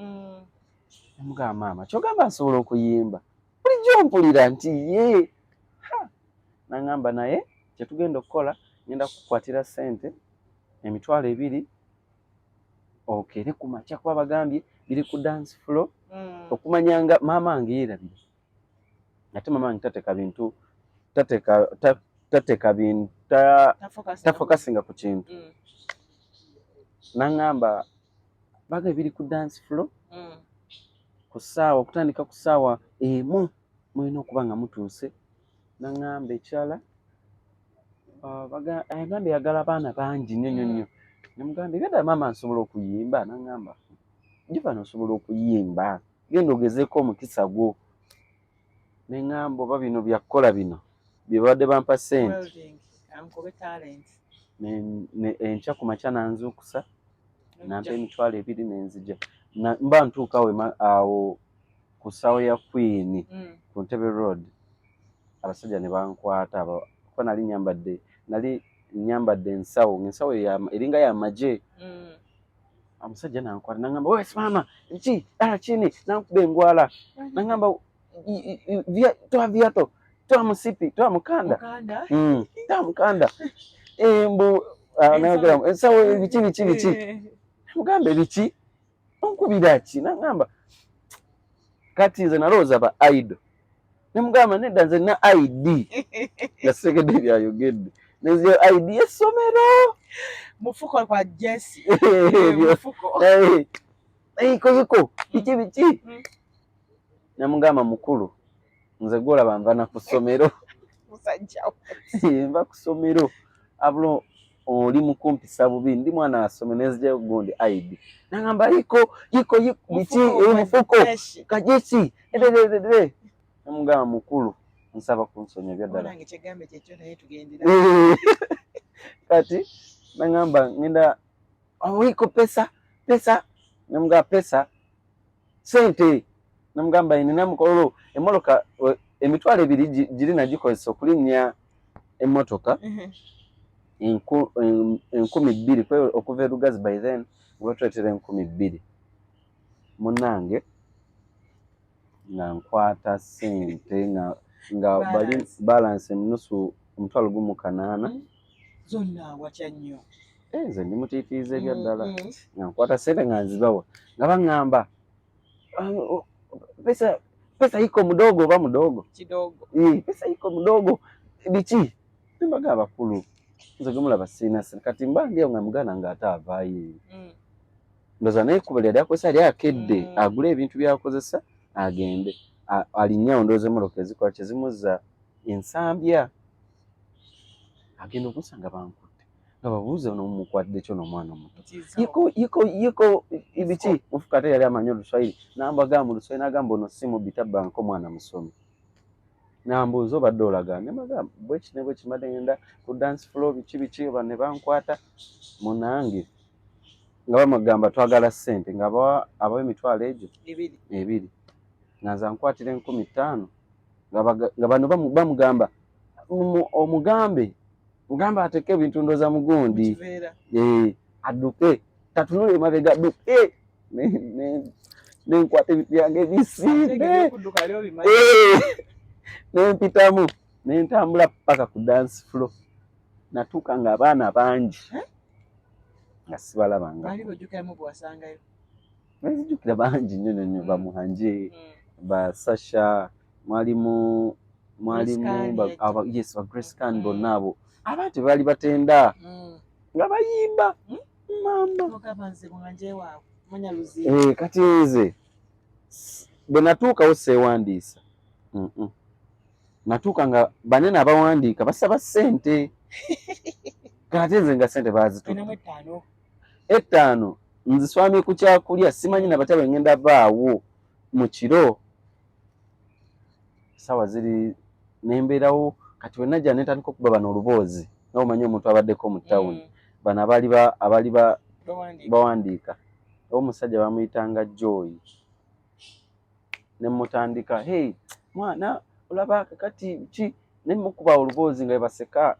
nemugamba maama kyogamba nsobola okuyimba bulijjo mpulira nti ye nangamba naye kyetugenda okukola ngenda kukwatira ssente $2,000 okere ku makya kuba bagambye biri ku dance floor okumanyanga maama wange yeerabira ate maama wange tafokasinga ku kintu nangamba bagambye biri ku dance floor ku ssaawa okutandika ku ssaawa emu mulina okuba nga mutuuse nangamba ekyala agambye yagala abaana bangi nnyo nemugamba ebyadala maama nsobola okuyimba nangamba Jovan osobola okuyimba genda ogezeeko omukisa gwo neŋŋamba oba bino byakukola bino bye babadde bampa ssente enkya ku makya nanzuukusa nampa $2,000 nenzija mba ntuuka awo ku ssaawa ya Queen ku Ntebe Road abasajja ne bankwata kuba nali nyambadde ensawo eringa y'amagye omusajja nankwata nangamba wewe simama ki chini nankuba engwala nangamba toa viato toa musipi toa mukanda toa mukanda mbu nagamba ensawo biki mugambe biki onkubira ki nangamba kati nze nalowooza ba idol nemugamba nedda nze nina ID yasekedde byayogedde nezyo ID y'essomero mufuko kwa Jesse mufuko yiko biki namugamba mukulu nze gwolaba nva na ku ssomero nva ku ssomero abulo oli mukumpisa bubi ndi mwana wa ssomero nezigyayo gundi ID nangamba yiko biki mufuko kajesi namugamba mukulu nsaba kunsonya byaddala kati nangamba ngenda awiko pesa namugamba pesa sente namugamba nina mukolo emotoka emitwalo 2 giri nagikozesa okulinnya emotoka 1,200 kwe okuva Lugazi by then ngotwetera 1,200 munange nga nkwata sente nga bali balance nusu omutwalo gumu 8 zonna wacha nnyo nze ndi mutiitiiza ebyaddala nga nkwata sente nga nzibawa nga baŋŋamba pesa iko mudogo oba mudogo kidogo pesa iko mudogo biki nimbaga abakulu nze gemulaba sina kati mba ndiyo nga mugana nga ate avaayo ndoza naye kuba lyali akozesa yali akedde agula ebintu byakozesa agende alinnyawo ndowooza emmotoka ezikola kyezimuzza ensambya agenda okusanga bankutte nga babuuze nomukwadde kyo n'omwana omuto yiko ibiki mufuka ate yali amanyi Oluswayiri nambaga mu Luswayiri nagamba ono si mubita banko mwana musomi nambuuza obadde olaga nemaga bweki ne bweki mbadde ngenda ku dance floor biki ne bankwata munange nga bamugamba twagala ssente nga abawa emitwalo egyo 2 nga nza nkwatira 15,000 nga bano bamugamba omugambe ateke ebintu ndoza mugundi adduke tatunule mabega adduke nenkwata ebintu byange bisinde nempitamu nentambula paka ku dance floor natuuka nga abaana bangi nga sibalabanga bali bojjukiramu bwasangayo nezijjukira bangi nnyo bamuhanje basasha mwalimu yes ba Grace Can bonna abo abantu bali batenda nga bayimba mama kati nze bwe natuukawo seewandiisa natuuka nga banene abawandiika basaba ssente kati nze nga ssente bazitutte 5 nziswamye ku kyakulya simanyi nabataba ngenda baawo mu kiro sawa ziri nembeerawo kati wenajja netandika okuba bano oluboozi nawe omanyi omuntu abaddeko mu tawuni bano abali bawandiika omusajja bamuyitanga Joy nemutandika hey mwana olaba kati ki nemukuba oluboozi nga baseka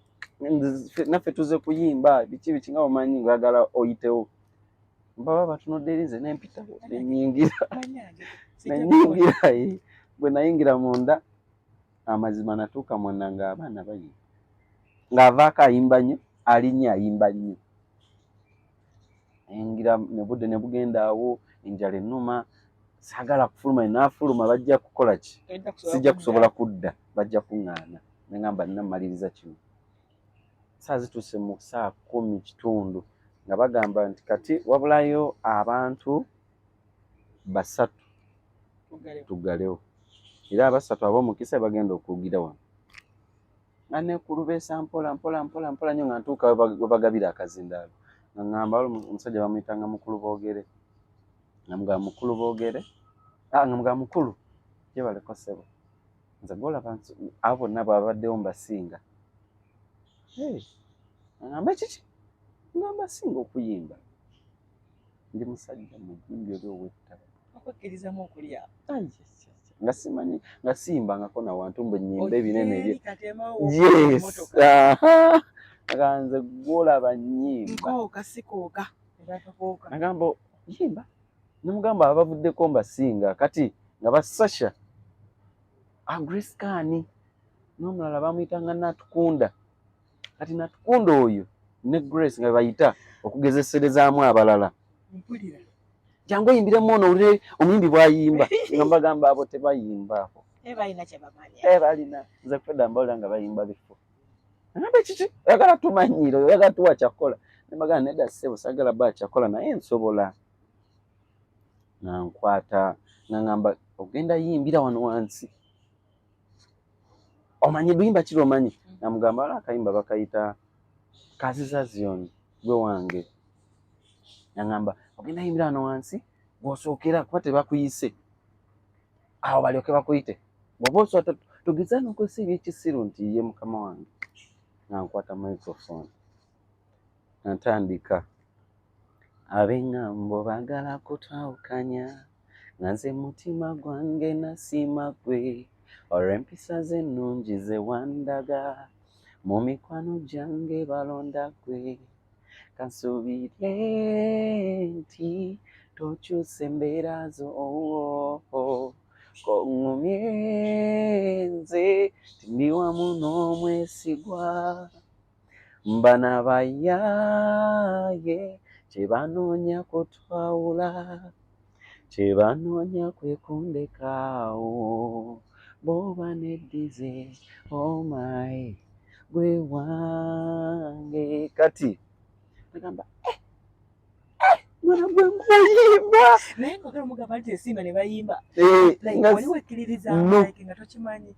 naffe tuze kuyimba biki nga omanyi ngagala oyitewo baba batunodde erinze nempitawo nenyingira bwe nayingira munda amazima natuuka mwana nga abaana bayimba ng'avaako ayimba nnyo alinnye ayimba nnyo nayingira nebudde ne bugenda awo enjala ennuma saagala kufuluma naafuluma bajja kukola ki sijja kusobola kudda bajja kuŋŋaana neŋŋamba nnamaliriza kino saa zituuse mu 10:00 nga bagamba nti kati wabulayo abantu 3 tuggalewo era 3 ab'omukisa bagenda okuwugira wano nga nekulubeesa mpola nnyo nga ntuuka we bagabira akazindaalo nga ŋŋamba omusajja bamuyitanga mukulu boogere namugamba mukulu boogere nga mugamba mukulu yebaleko ssebo nze golaba abo bonna babaddewo mbasinga ngamba kiki ngamba singa okuyimba ndi musajja mujimbi oli ow'ettaba okwekkirizamu okulya nga simanyi nga siyimbangako nawantu mbwe nnyimba ebinene ebyo nga nze gwolaba nnyimba nagamba yimba nemugamba abavuddeko mbasinga kati nga basasha Grace Can n'omulala bamuyitanga Natukunda kati Natukunda oyo ne Grace nga bayita okugezeserezaamu abalala jangu oyimbiremu ono owulire omuyimbi bw'ayimba nga mbagamba abo tebayimba abo balina nze kwedda mbawulira nga bayimba bifo ngambe kiki oyagala tumanyire oyagala tuwa kyakola nembagamba nedda ssebo saagala ba kyakola naye nsobola nankwata nangamba ogenda yimbira wano wansi omanyi luyimba kiri omanyi namugamba wala akayimba bakayita kaziza zioni gwe wange nangamba ogenda yimbira wano wansi bw'osookera kuba tebakuyise awo balyoke bakuyite bw'oba osooka tugeza n'okozesa ebyekisiru nti ye mukama wange nankwata microphone natandika ab'engambo baagala kutwawukanya nga nze mutima gwange nasiima gwe olw'empisa ze ennungi ze wandaga mu mikwano gyange balonda gwe kansuubire nti tokyusa embeera zo kongumye nze tindi wamu n'omwesigwa mbana bayaaye kye banoonya kutwawula kye banoonya kwe kundekaawo bw'oba neddize omaye gwe wange kati agamba mwana gwe nkuyimba naye ng'ogera omugamba nti esinga ne bayimba wali wekkiririza nga tokimanyi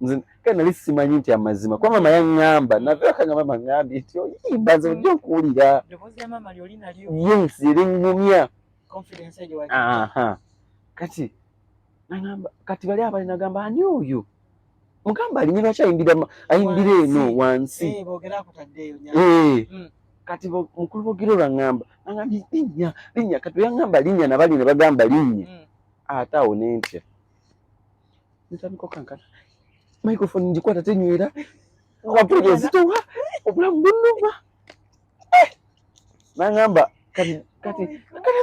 nze kale nali simanyi nti amazima kuba mama yaŋŋamba naveekanga mama ŋŋambye nti oyimba nze ojja okuwulira eddoboozi ya maama lyoli nalyo yes eriŋŋumya confidence egyo wakitta kati nagamba kati bali abali nagamba ani oyo mugamba alinye lwaki ayimbira eno wansi boogera akutaddeeyo kati mukulu boogera olwaŋŋamba nagambye linnya kati oyaŋŋamba linnya nabali ne bagamba linnya ate awo nentya ntandika okankana microphone ngikwata tenywera nga mpulira ezitowa obulamu bunnuma nagamba kati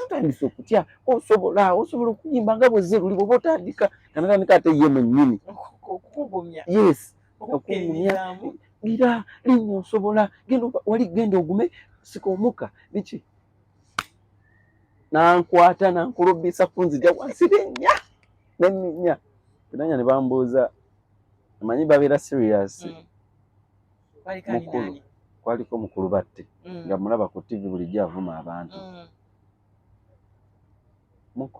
ntandise okutya osobola okuyimba nga bwezze luli bwoba otandika kanatandika ate ye mwennyini yes okugumya gira linnya osobola wali genda ogume sika omuka biki nankwata nankulubisa kunzija wansi linnya nenninya nanya ne bambuuza amanyi babeera serious mukulu kwaliko mukulu batte nga mulaba ku TV bulijjo avuma abantu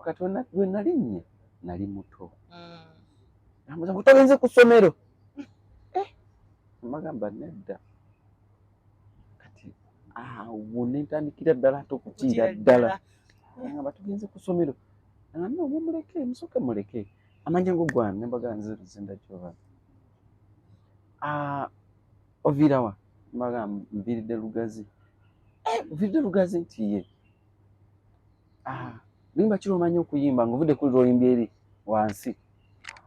kati we nalinnya nali muto ambuuza ngu togenze ku ssomero amagamba nedda kati awo nentandikira ddala ate okukiira ddala agamba tugenze ku ssomero agamba mumuleke musooke muleke amanyango gwange nembaga nze Luzinda Jovan ovirawa mbaga mviridde Lugazi oviridde Lugazi nti ye limba kiro omanyi okuyimba ngaovudde kuli lwolimba eri wansi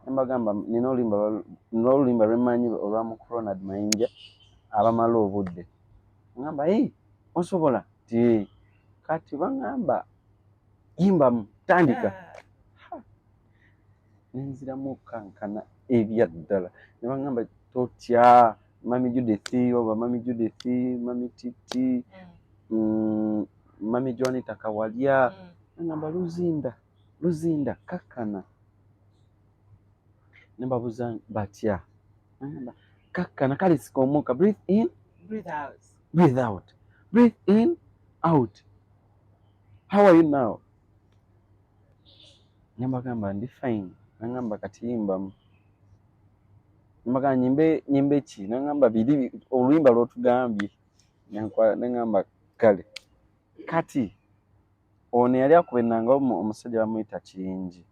nembagamba nina olulimba lwemanyi olwa Ronald Mayinja abamala obudde ngamba osobola ti kati baŋŋamba yimbamu tandika nenziramu okankana ebya ddala ne baŋŋamba totya mami Judith oba mami Judith mami Titi mami Joanita Kawalya ngamba Luzinda kakkana nembabuuza batya ngamba kakkana kale sika omuka breathe in breathe out breathe in out how are you now nembagamba ndi fine nangamba kati yimbamu nembagamba nyimbe ki nangamba biri oluyimba lwotugambye nengamba kale kati ono yali akuba ennanga omusajja bamuyita Kiyingi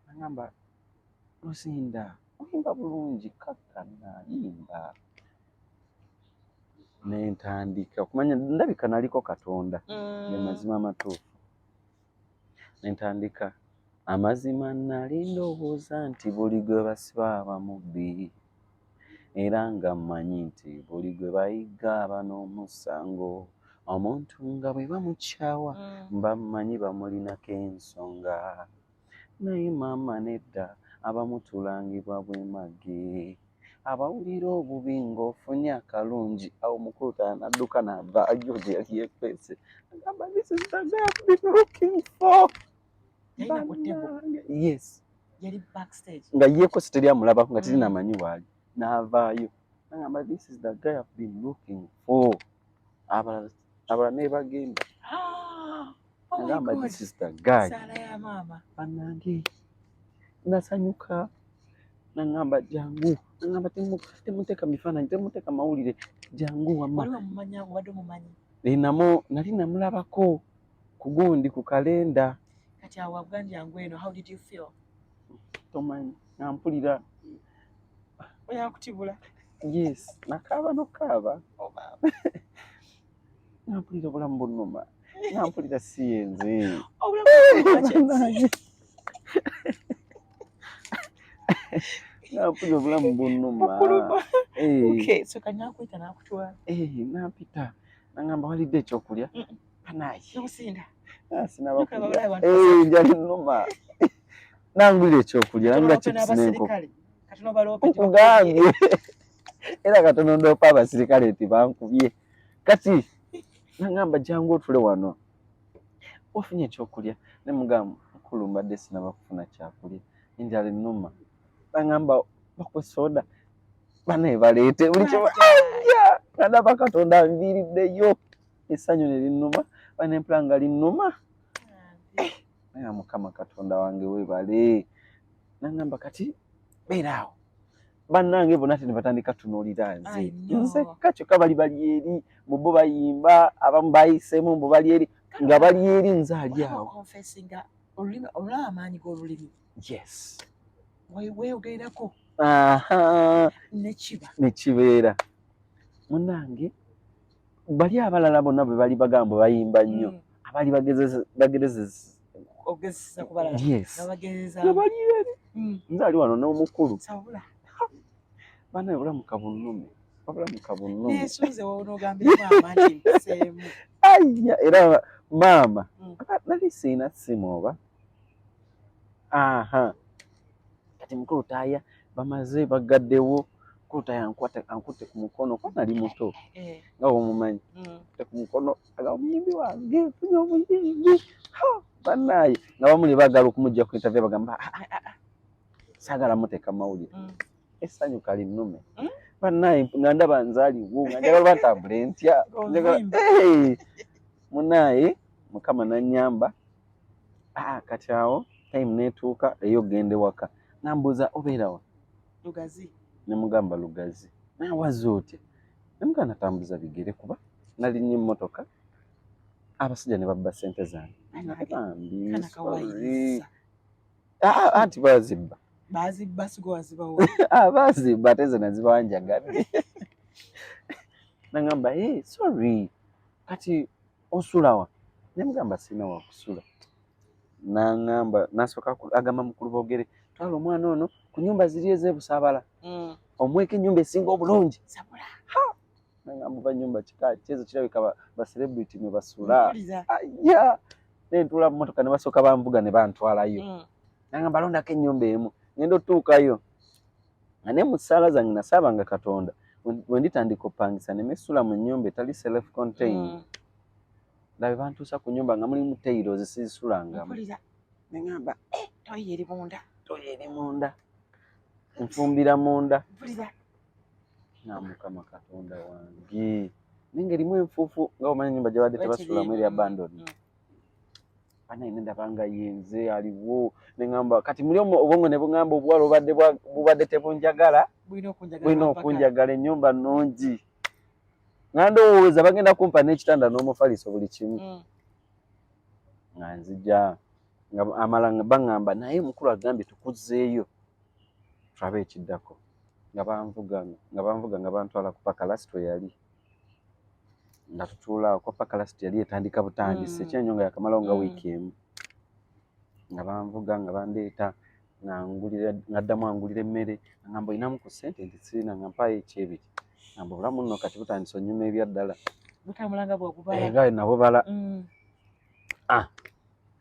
nangamba Luzinda oyimba bulungi kakkana yimba nentandika okumanya ndabika naliko Katonda ge mazima amatuufu nentandika amazima nali ndowooza nti buli gwe basiba abamubbi era nga mmanyi nti buli gwe bayiga aba n'omusango omuntu nga bwe bamukyawa mba mmanyi bamulinako ensonga naye maama nedda abamutulangibwa bwemage abawulira obubi ng'ofunye akalungi awo mukulu tanadduka n'avaayo gye yali yekwese agamba this is the guy I've been looking for yes nga yeekose teri amulabako nga teri namanyi waali n'avaayo agamba this is the guy I've been looking for abalala ne bagenda agamba this is the guy bannange nasanyuka nangamba jangu nangamba temuteeka mifaananyi temuteeka mawulire jangu wamma nali namulabako ku gundi ku kalenda kati awo wagambye jangu eno how did you feel tomanyi nampulira oyakutibula yes nakaaba nokaaba nampulira obulamu bunnuma nampulira siyenze nampulira obulamu bunnuma. Okay, so kanyakwita nakutwala nampita nangamba walidde ekyokulya anayi Luzinda sinabakulya njali nnuma nangulira ekyokulya nangula chips n'enkoko nkugambye era katono ndopa abasirikale nti bankubye kati nangamba jangu otule wano ofunye ekyokulya nemugamba mukulu mbadde sinaba kufuna kyakulya enjala ennuma nangamba bakwe soda banaye baleete buli kimu nadaba Katonda nviiriddeyo essanyu ne linnuma banempula nga linnuma naye Mukama Katonda wange weebale nangamba kati beeraawo bannange bonna te ne batandika tunuulira nze kyokka bali eri mu bo bayimba abamu bayiseemu mbu bali eri nga bali eri nze ali awo olw'amaanyi g'olulimi yes weeyogererako nekibeera munnange bali abalala bonna bwe bali bagamba bayimba nnyo abali bagezesa kubalala nga bali eri nze ali wano n'omukulu banaye obulamu kabunnume era maama nali siina ssimu oba kati mukulu taaya bamaze bagaddewo mukulu taaya ankutte ku mukono ko nali muto nga bwomumanyi te ku mukono aga omuyimbi wange funye omuyimbi bannaaye nga bamuli baagala okumugja ku interview bagamba saagala muteeka mawulire essanyu kali nnume bannaaye nga ndaba nzaaliwo nga njagala bantambule ntya munnaaye Mukama nannyamba kati awo time netuuka eyogende waka nambuuza obeerawa Lugazi nemugamba Lugazi nawaze otya nemugamba natambuza bigere kuba nali nnyo emmotoka abasajja ne babba ssente zange anti bazibba sigowazibawo bazibba ate ze nazibanjagadde nangamba sorry kati osulawa nemugamba sina wakusula nangamba nasooka agamba mukulu boogere twala omwana ono ku nyumba ziri ez'ebusaabala omweka ennyumba esinga obulungi nangamba oba nyumba kika kyezo kirabika baselebrity mwe basula nentuula mu motoka ne basooka banvuga ne bantwalayo nangamba londako ennyumba emu ngenda otuukayo nga ne mu ssaala zange nasaabanga Katonda bwe nditandika opangisa nemesula mu nnyumba etali self contained ndabe bantuusa ku nyumba nga mulimu teyiro zisisulangamu nengamba toyi eri munda nfumbira munda na Mukama Katonda wange ninga erimu enfuufu nga omanyi ennyumba gye badde tebasulamu eri abandoni banaye ndabanga yenze aliwo nengamba kati muli obwongo ne bungamba obuwala bubadde tebunjagala bulina okunjagala ennyumba nnungi nga ndowooza bagenda kumpa n'ekitanda n'omufaliso buli kimu nga nzija nga amala baŋŋamba naye mukulu agambye tukuzzeeyo tulabe ekiddako nga banvuga nga bantwala ku Pakalasito yali nga tutuula ku Pakalasito yali etandika butandisi ekyenyo nga yakamalawo nga wiiki emu nga banvuga nga bandeeta ngaddamu angulira emmere ngamba olinamu ku ssente nti sirina nga mpaayo ekyebiri ngamba obulamu nno kati butandisa onnyuma ebya ddala nga nabo bala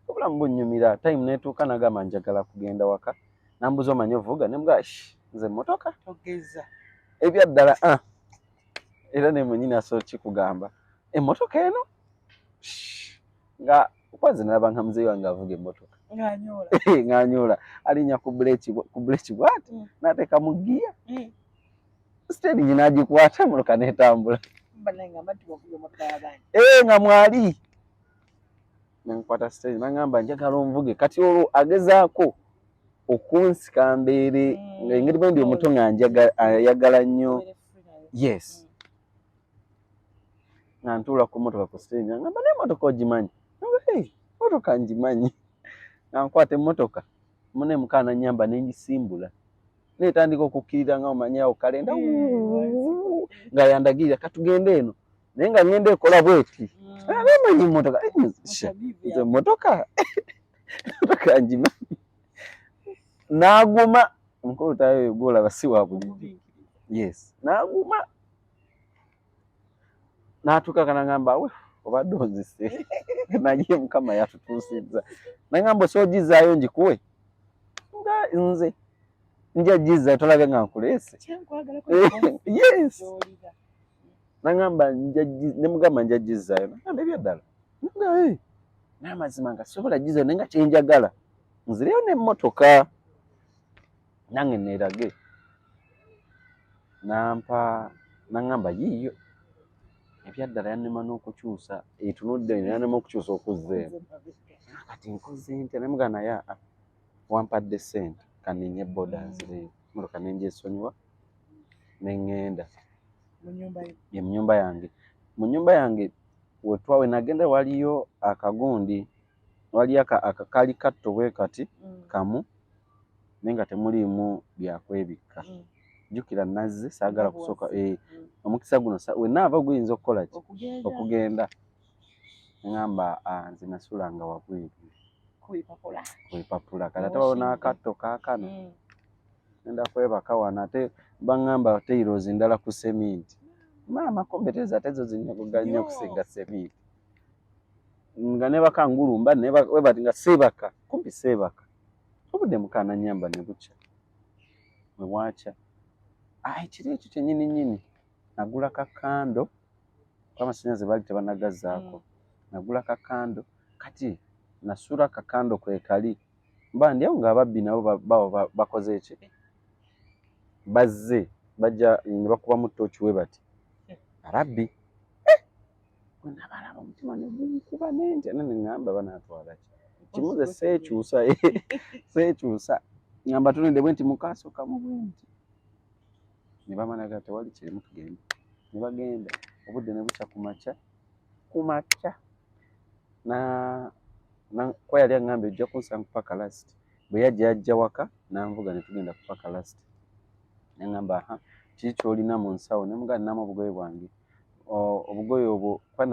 obulamu bunnyumira time netuuka nagamba njagala kugenda waka nambuza omanyi ovuga nemuga nze emmotoka ebya ddala era ne mwenyini asobola kikugamba emmotoka eno nga okwaze nalaba nka muzeeyi wange avuga emmotoka ng'anyoola alinnya ku buleki bw'ati n'ateeka mu giya steeringi n'agikwata emmotoka n'etambula nga mwali nenkwata steeringi nangamba njagala onvuge kati olwo agezaako okunsika mbeere ng'engeri bwe ndi omuto nga ayagala nnyo yes nga ntuula ku mmotoka ku steeringi ngamba n'emmotoka ogimanyi mmotoka ngimanyi nga nkwata emmotoka mune mukaana nnyamba n'engisimbula neetandika okukkirira nga omanyi awo kalenda nga yandagirira katugende eno nenga ngende kola bweti abamanyi motoka nze motoka njima naguma mukulu tayo gola basiwa bulidi yes naguma natuka kana ngamba we obadde onzise naye mukama yatutuusizza nangamba sogizayo njikuwe nga nze nja jiza tolabe nga nkulese yes nangamba nemugamba nja jizayo nangamba ebyaddala nga n'amazima nga sobola jizayo nenga kyenjagala nzireyo n'emmotoka nange neerage nampa nangamba yiiyo ebyaddala yannema n'okukyusa etunudde yannema okukyusa okuzzeemu kati nkoze nte nemugamba naye wampadde ssente kaninye boda nzireyo motoka nenjesonyiwa neŋŋenda mu nnyumba yange wetwawe nagenda waliyo akagundi wali akakali katto bwe kati kamu naye nga temuliimu byakwebikka jjukira nazze saagala kusooka omukisa guno wenaava guyinza okukola ki okugenda ngamba nze nasulanga wabweru kubipapula kati ate waliwo n'akatto kaakano ngenda kwebaka wano ate baŋŋamba teirozi ndala ku seminti maama kombetereza ate zo zinyagoga nnyo okusinga seminti nga nebaka ngulumba webati nga seebaka kumpi seebaka obudde mukaana nyamba ne bukya mwe bwakya ekiro ekyo kyennyini nnyini nagula kakando amasannyalaze baali tebanagazzaako nagula kakando kati nasula kakando kwekali mba ndi awo ng'ababbi nabo bakoze eki bazze bajja ne bakubamu ttooki we bati ababbi nabalaba omutima ne gunkuba nentya neŋŋamba banaatwala ki kimuze seekyusa ngamba tunudde bwe nti mukaasoka mu bwe nti ne bamanaga tewali kirimu tugenda ne bagenda obudde ne bukya kumakya kwa yali aŋŋambye ojja kunsanga kupaka lasiti bwe yajja waka nanvuga ne tugenda kupaka lasiti neŋŋamba kiki kyolina mu nsawo nemugaa ninamu obugoye bwange obugoye obwo kuba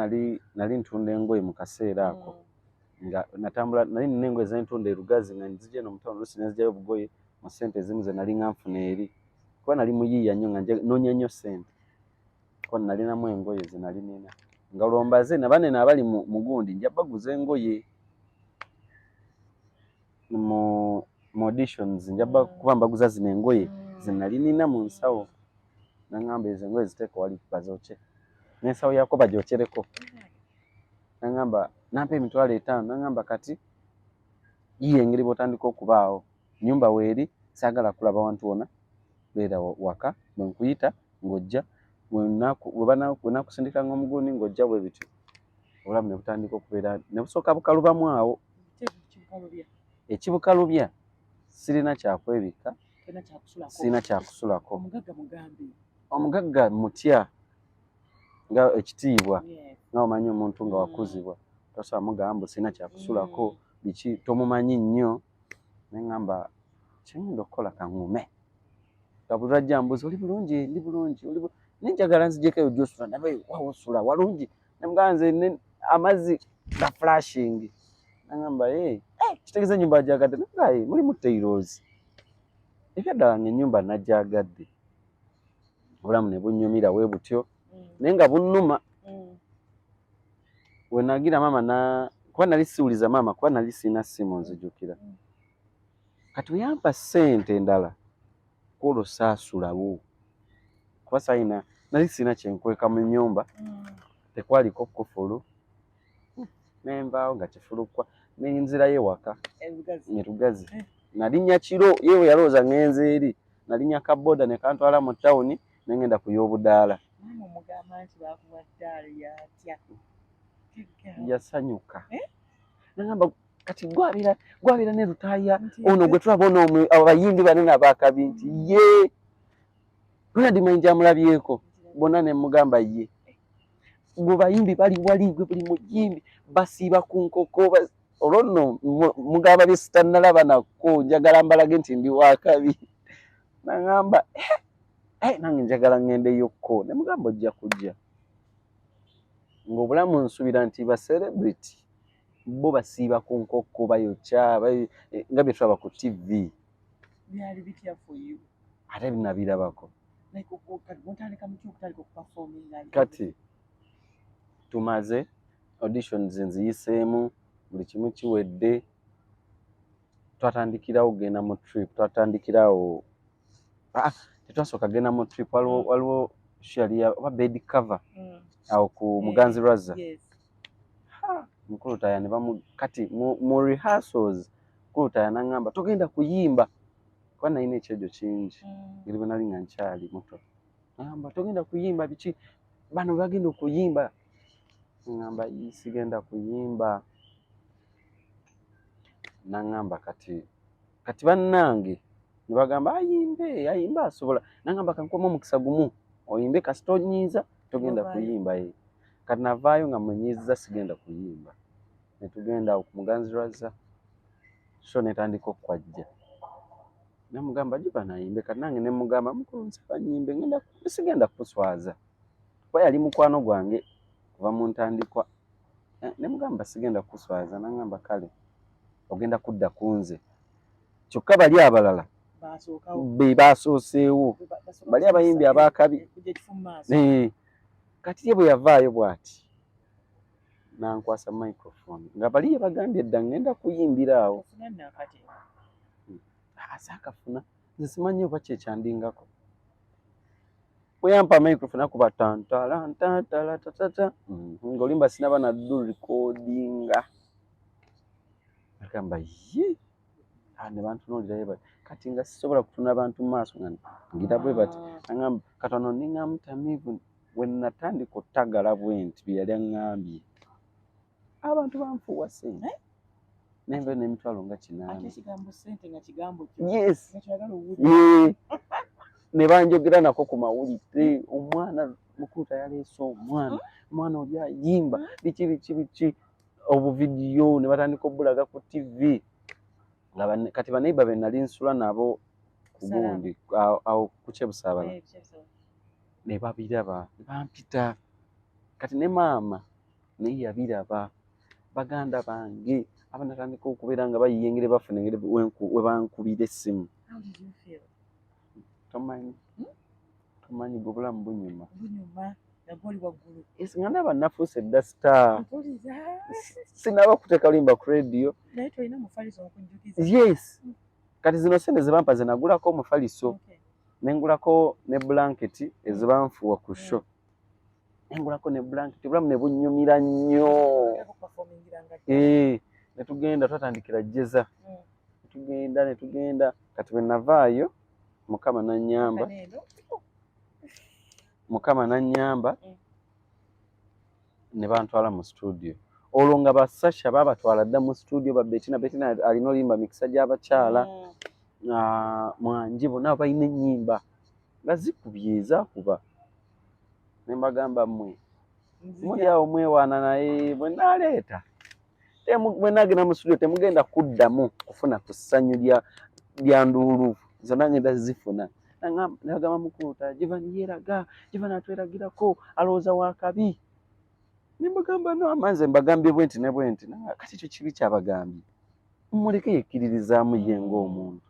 nali ntunda engoye mu kaseera ako nga natambula nali nina engoye zentunda erugazi nga nzija eno mutawuni oluusi nezigyayo obugoye mu ssente ezimu ze nali nga nfuna eri kuba nali muyiiya nnyo nga noonya nnyo ssente kuba nalinamu engoye ze nali nina nga lwombaze nabanene abali mu gundi nja baguza engoye mu auditions nja kuba mbaguza zino engoye ze nali nina mu nsawo naŋŋamba ezo engoye ziteeka wali bazokye n'ensawo yaako bagyokyereko naŋŋamba nampa emitwalo 5 naŋŋamba kati yiye engeri bw'otandika okubaawo nnyumba weeri saagala kulaba wantu wona beera waka bwe nkuyita ng'ojja bwenakusindika ng'omugundi ng'ojja bwe bityo obulamu ne butandika okubeera ne busooka bukalubamu awo ekibukalubya sirina kyakwebikka sirina kyakusulako omugagga mutya nga ekitiibwa nga omanyi omuntu nga wakuzibwa tosobola mugamba sirina kyakusulako biki tomumanyi nnyo neŋŋamba kyengenda okukola kaŋŋume nga buli lwajja mbuuza oli bulungi ndi bulungi nenjagala nzijeko eyo gy'osula nabe wawosula walungi nemugamba nze amazzi ga flashing naŋŋamba kitegeeza ennyumba agyagadde naye mulimu teirozi ebyaddala ng'ennyumba nagyagadde obulamu ne bunnyumira bwe butyo naye nga bunnuma we nagira maama kuba nali siwuliza maama kuba nali sirina ssimu nzijukira kati we yampa ssente endala olwo saasulawo kuba sayina nali sirina kyenkweka mu nnyumba tekwaliko kkufulu nenvaawo nga kifulukwa nenzirayo ewaka erugazi nalinnya kiro yewe yalowooza ngenze eri nalinnya kaboda ne kantwala mu tawuni nengenda kuy'obudaala yasanyuka nagamba kati gwabira ne lutaaya ono gwe tulaba ono abayimbi banene abakabi nti ye Ronald amulabyeko bonna ne mugamba ye gwe bayimbi bali wali gwe buli muyimbi basiiba ku nkoko olwo nno mugamba bye sitannalaba nako njagala mbalage nti ndi wakabi nagamba nange njagala ŋŋendeyokko ne mugamba ojja kujja ng'obulamu nsubira nti ba celebrity bo basiiba ku nkoko bayokya nga bye tulaba ku TV. Byali bitya for you? Ate binabirabako. Kati tumaze auditions nziyiseemu buli kimu kiwedde, twatandikirawo genda mu trip, twatandikirawo tetwasooka genda mu trip, waliwo shali oba bed cover awo ku Muganzi Razza. Mukulu Taya ne kati mu rehearsals Mukulu Taya n'angamba togenda kuyimba kuba nalina ekyejo kingi ngeri bwe nali nga nkyali muto. N'angamba togenda kuyimba, biki bano bagenda okuyimba. Ngamba sigenda kuyimba. N'angamba kati bannange ne bagamba ayimbe asobola. N'angamba kankuwamu omukisa gumu oyimbe kasita onyiiza togenda kuyimba. Kati navaayo nga munyiiziza sigenda kuyimba. Ne tugenda ku Muganzi Razza, so netandika okwajja. Namugamba Jovan ayimbe, kati nange ne mugamba mukulu nsaba nnyimbe, sigenda kuswaza. Kuba yali mukwano gwange kuva mu ntandikwa. Ne mugamba sigenda kuswaza. N'angamba kale ogenda kudda ku nze. Kyokka bali abalala be basooseewo, bali abayimbi abaakabi. Kati ye bwe yavaayo bw'ati nankwasa microphone nga bali ye bagambye dda ngenda kuyimbira awo. Saakafuna, nze simanyi oba kyekyandingako. Bwe yampa microphone akuba tantala ng'olimba sinaba naddu recordinga. Agamba ye ne bantunuulirayo kati nga sisobola kutuna abantu mu maaso nga ngira bwe bati. Agamba katono ninga mutamiivu we natandika ottagala bwe nti bye yali aŋŋambye abantu banfuuwa ssente nenve n'emitwalo nga 8. Yes. Ne banjogera nako ku mawulire, omwana Mukulu Taya yaleese omwana oli ayimba biki obuvidiyo ne batandika obulaga ku TV. Kati baneiba be nali nsula nabo ku gundi awo ku Kyebusaabala ne babiraba ne bampita. Kati ne maama naye yabiraba, baganda bange abanatandika okubeera nga bayiye engeri bafuna engeri we bankubira essimu. Tomanyi gwe obulamu bunyuma. Nga ndaba nafuuse dda star. Sinaba kuteeka limba ku radio. Yes. Kati zino sente ze bampa ze nagulako omufaliso. Nengulako ne blanketi ezibanfuwa ku show. Nengulako ne blanketi, obulamu ne bunnyumira nnyo. Ne tugenda twatandikira Jeza. Ne tugenda kati bwe navaayo Mukama n'annyamba ne bantwala mu studio. Olwo nga basasha babatwala dda mu studio, Betina alina olimba mikisa gy'abakyala. Mwanji bonna balina ennyimba nga zikubye ezaakuba. Ne mbagamba mmwe muli awo mwewaana naye bwe naleeta bwe nagenda mu studio temugenda kuddamu kufuna ku ssanyu lya nduulu zonna ngenda zifuna. Ne bagamba Mukulu Taya Jovan yeeraga, Jovan atweragirako alowooza wa kabi. Ne mbagamba no amanze mbagambye bwe nti ne bwe nti kati ekyo kibi kyabagambye mumuleke yekkiririzaamu ye ng'omuntu.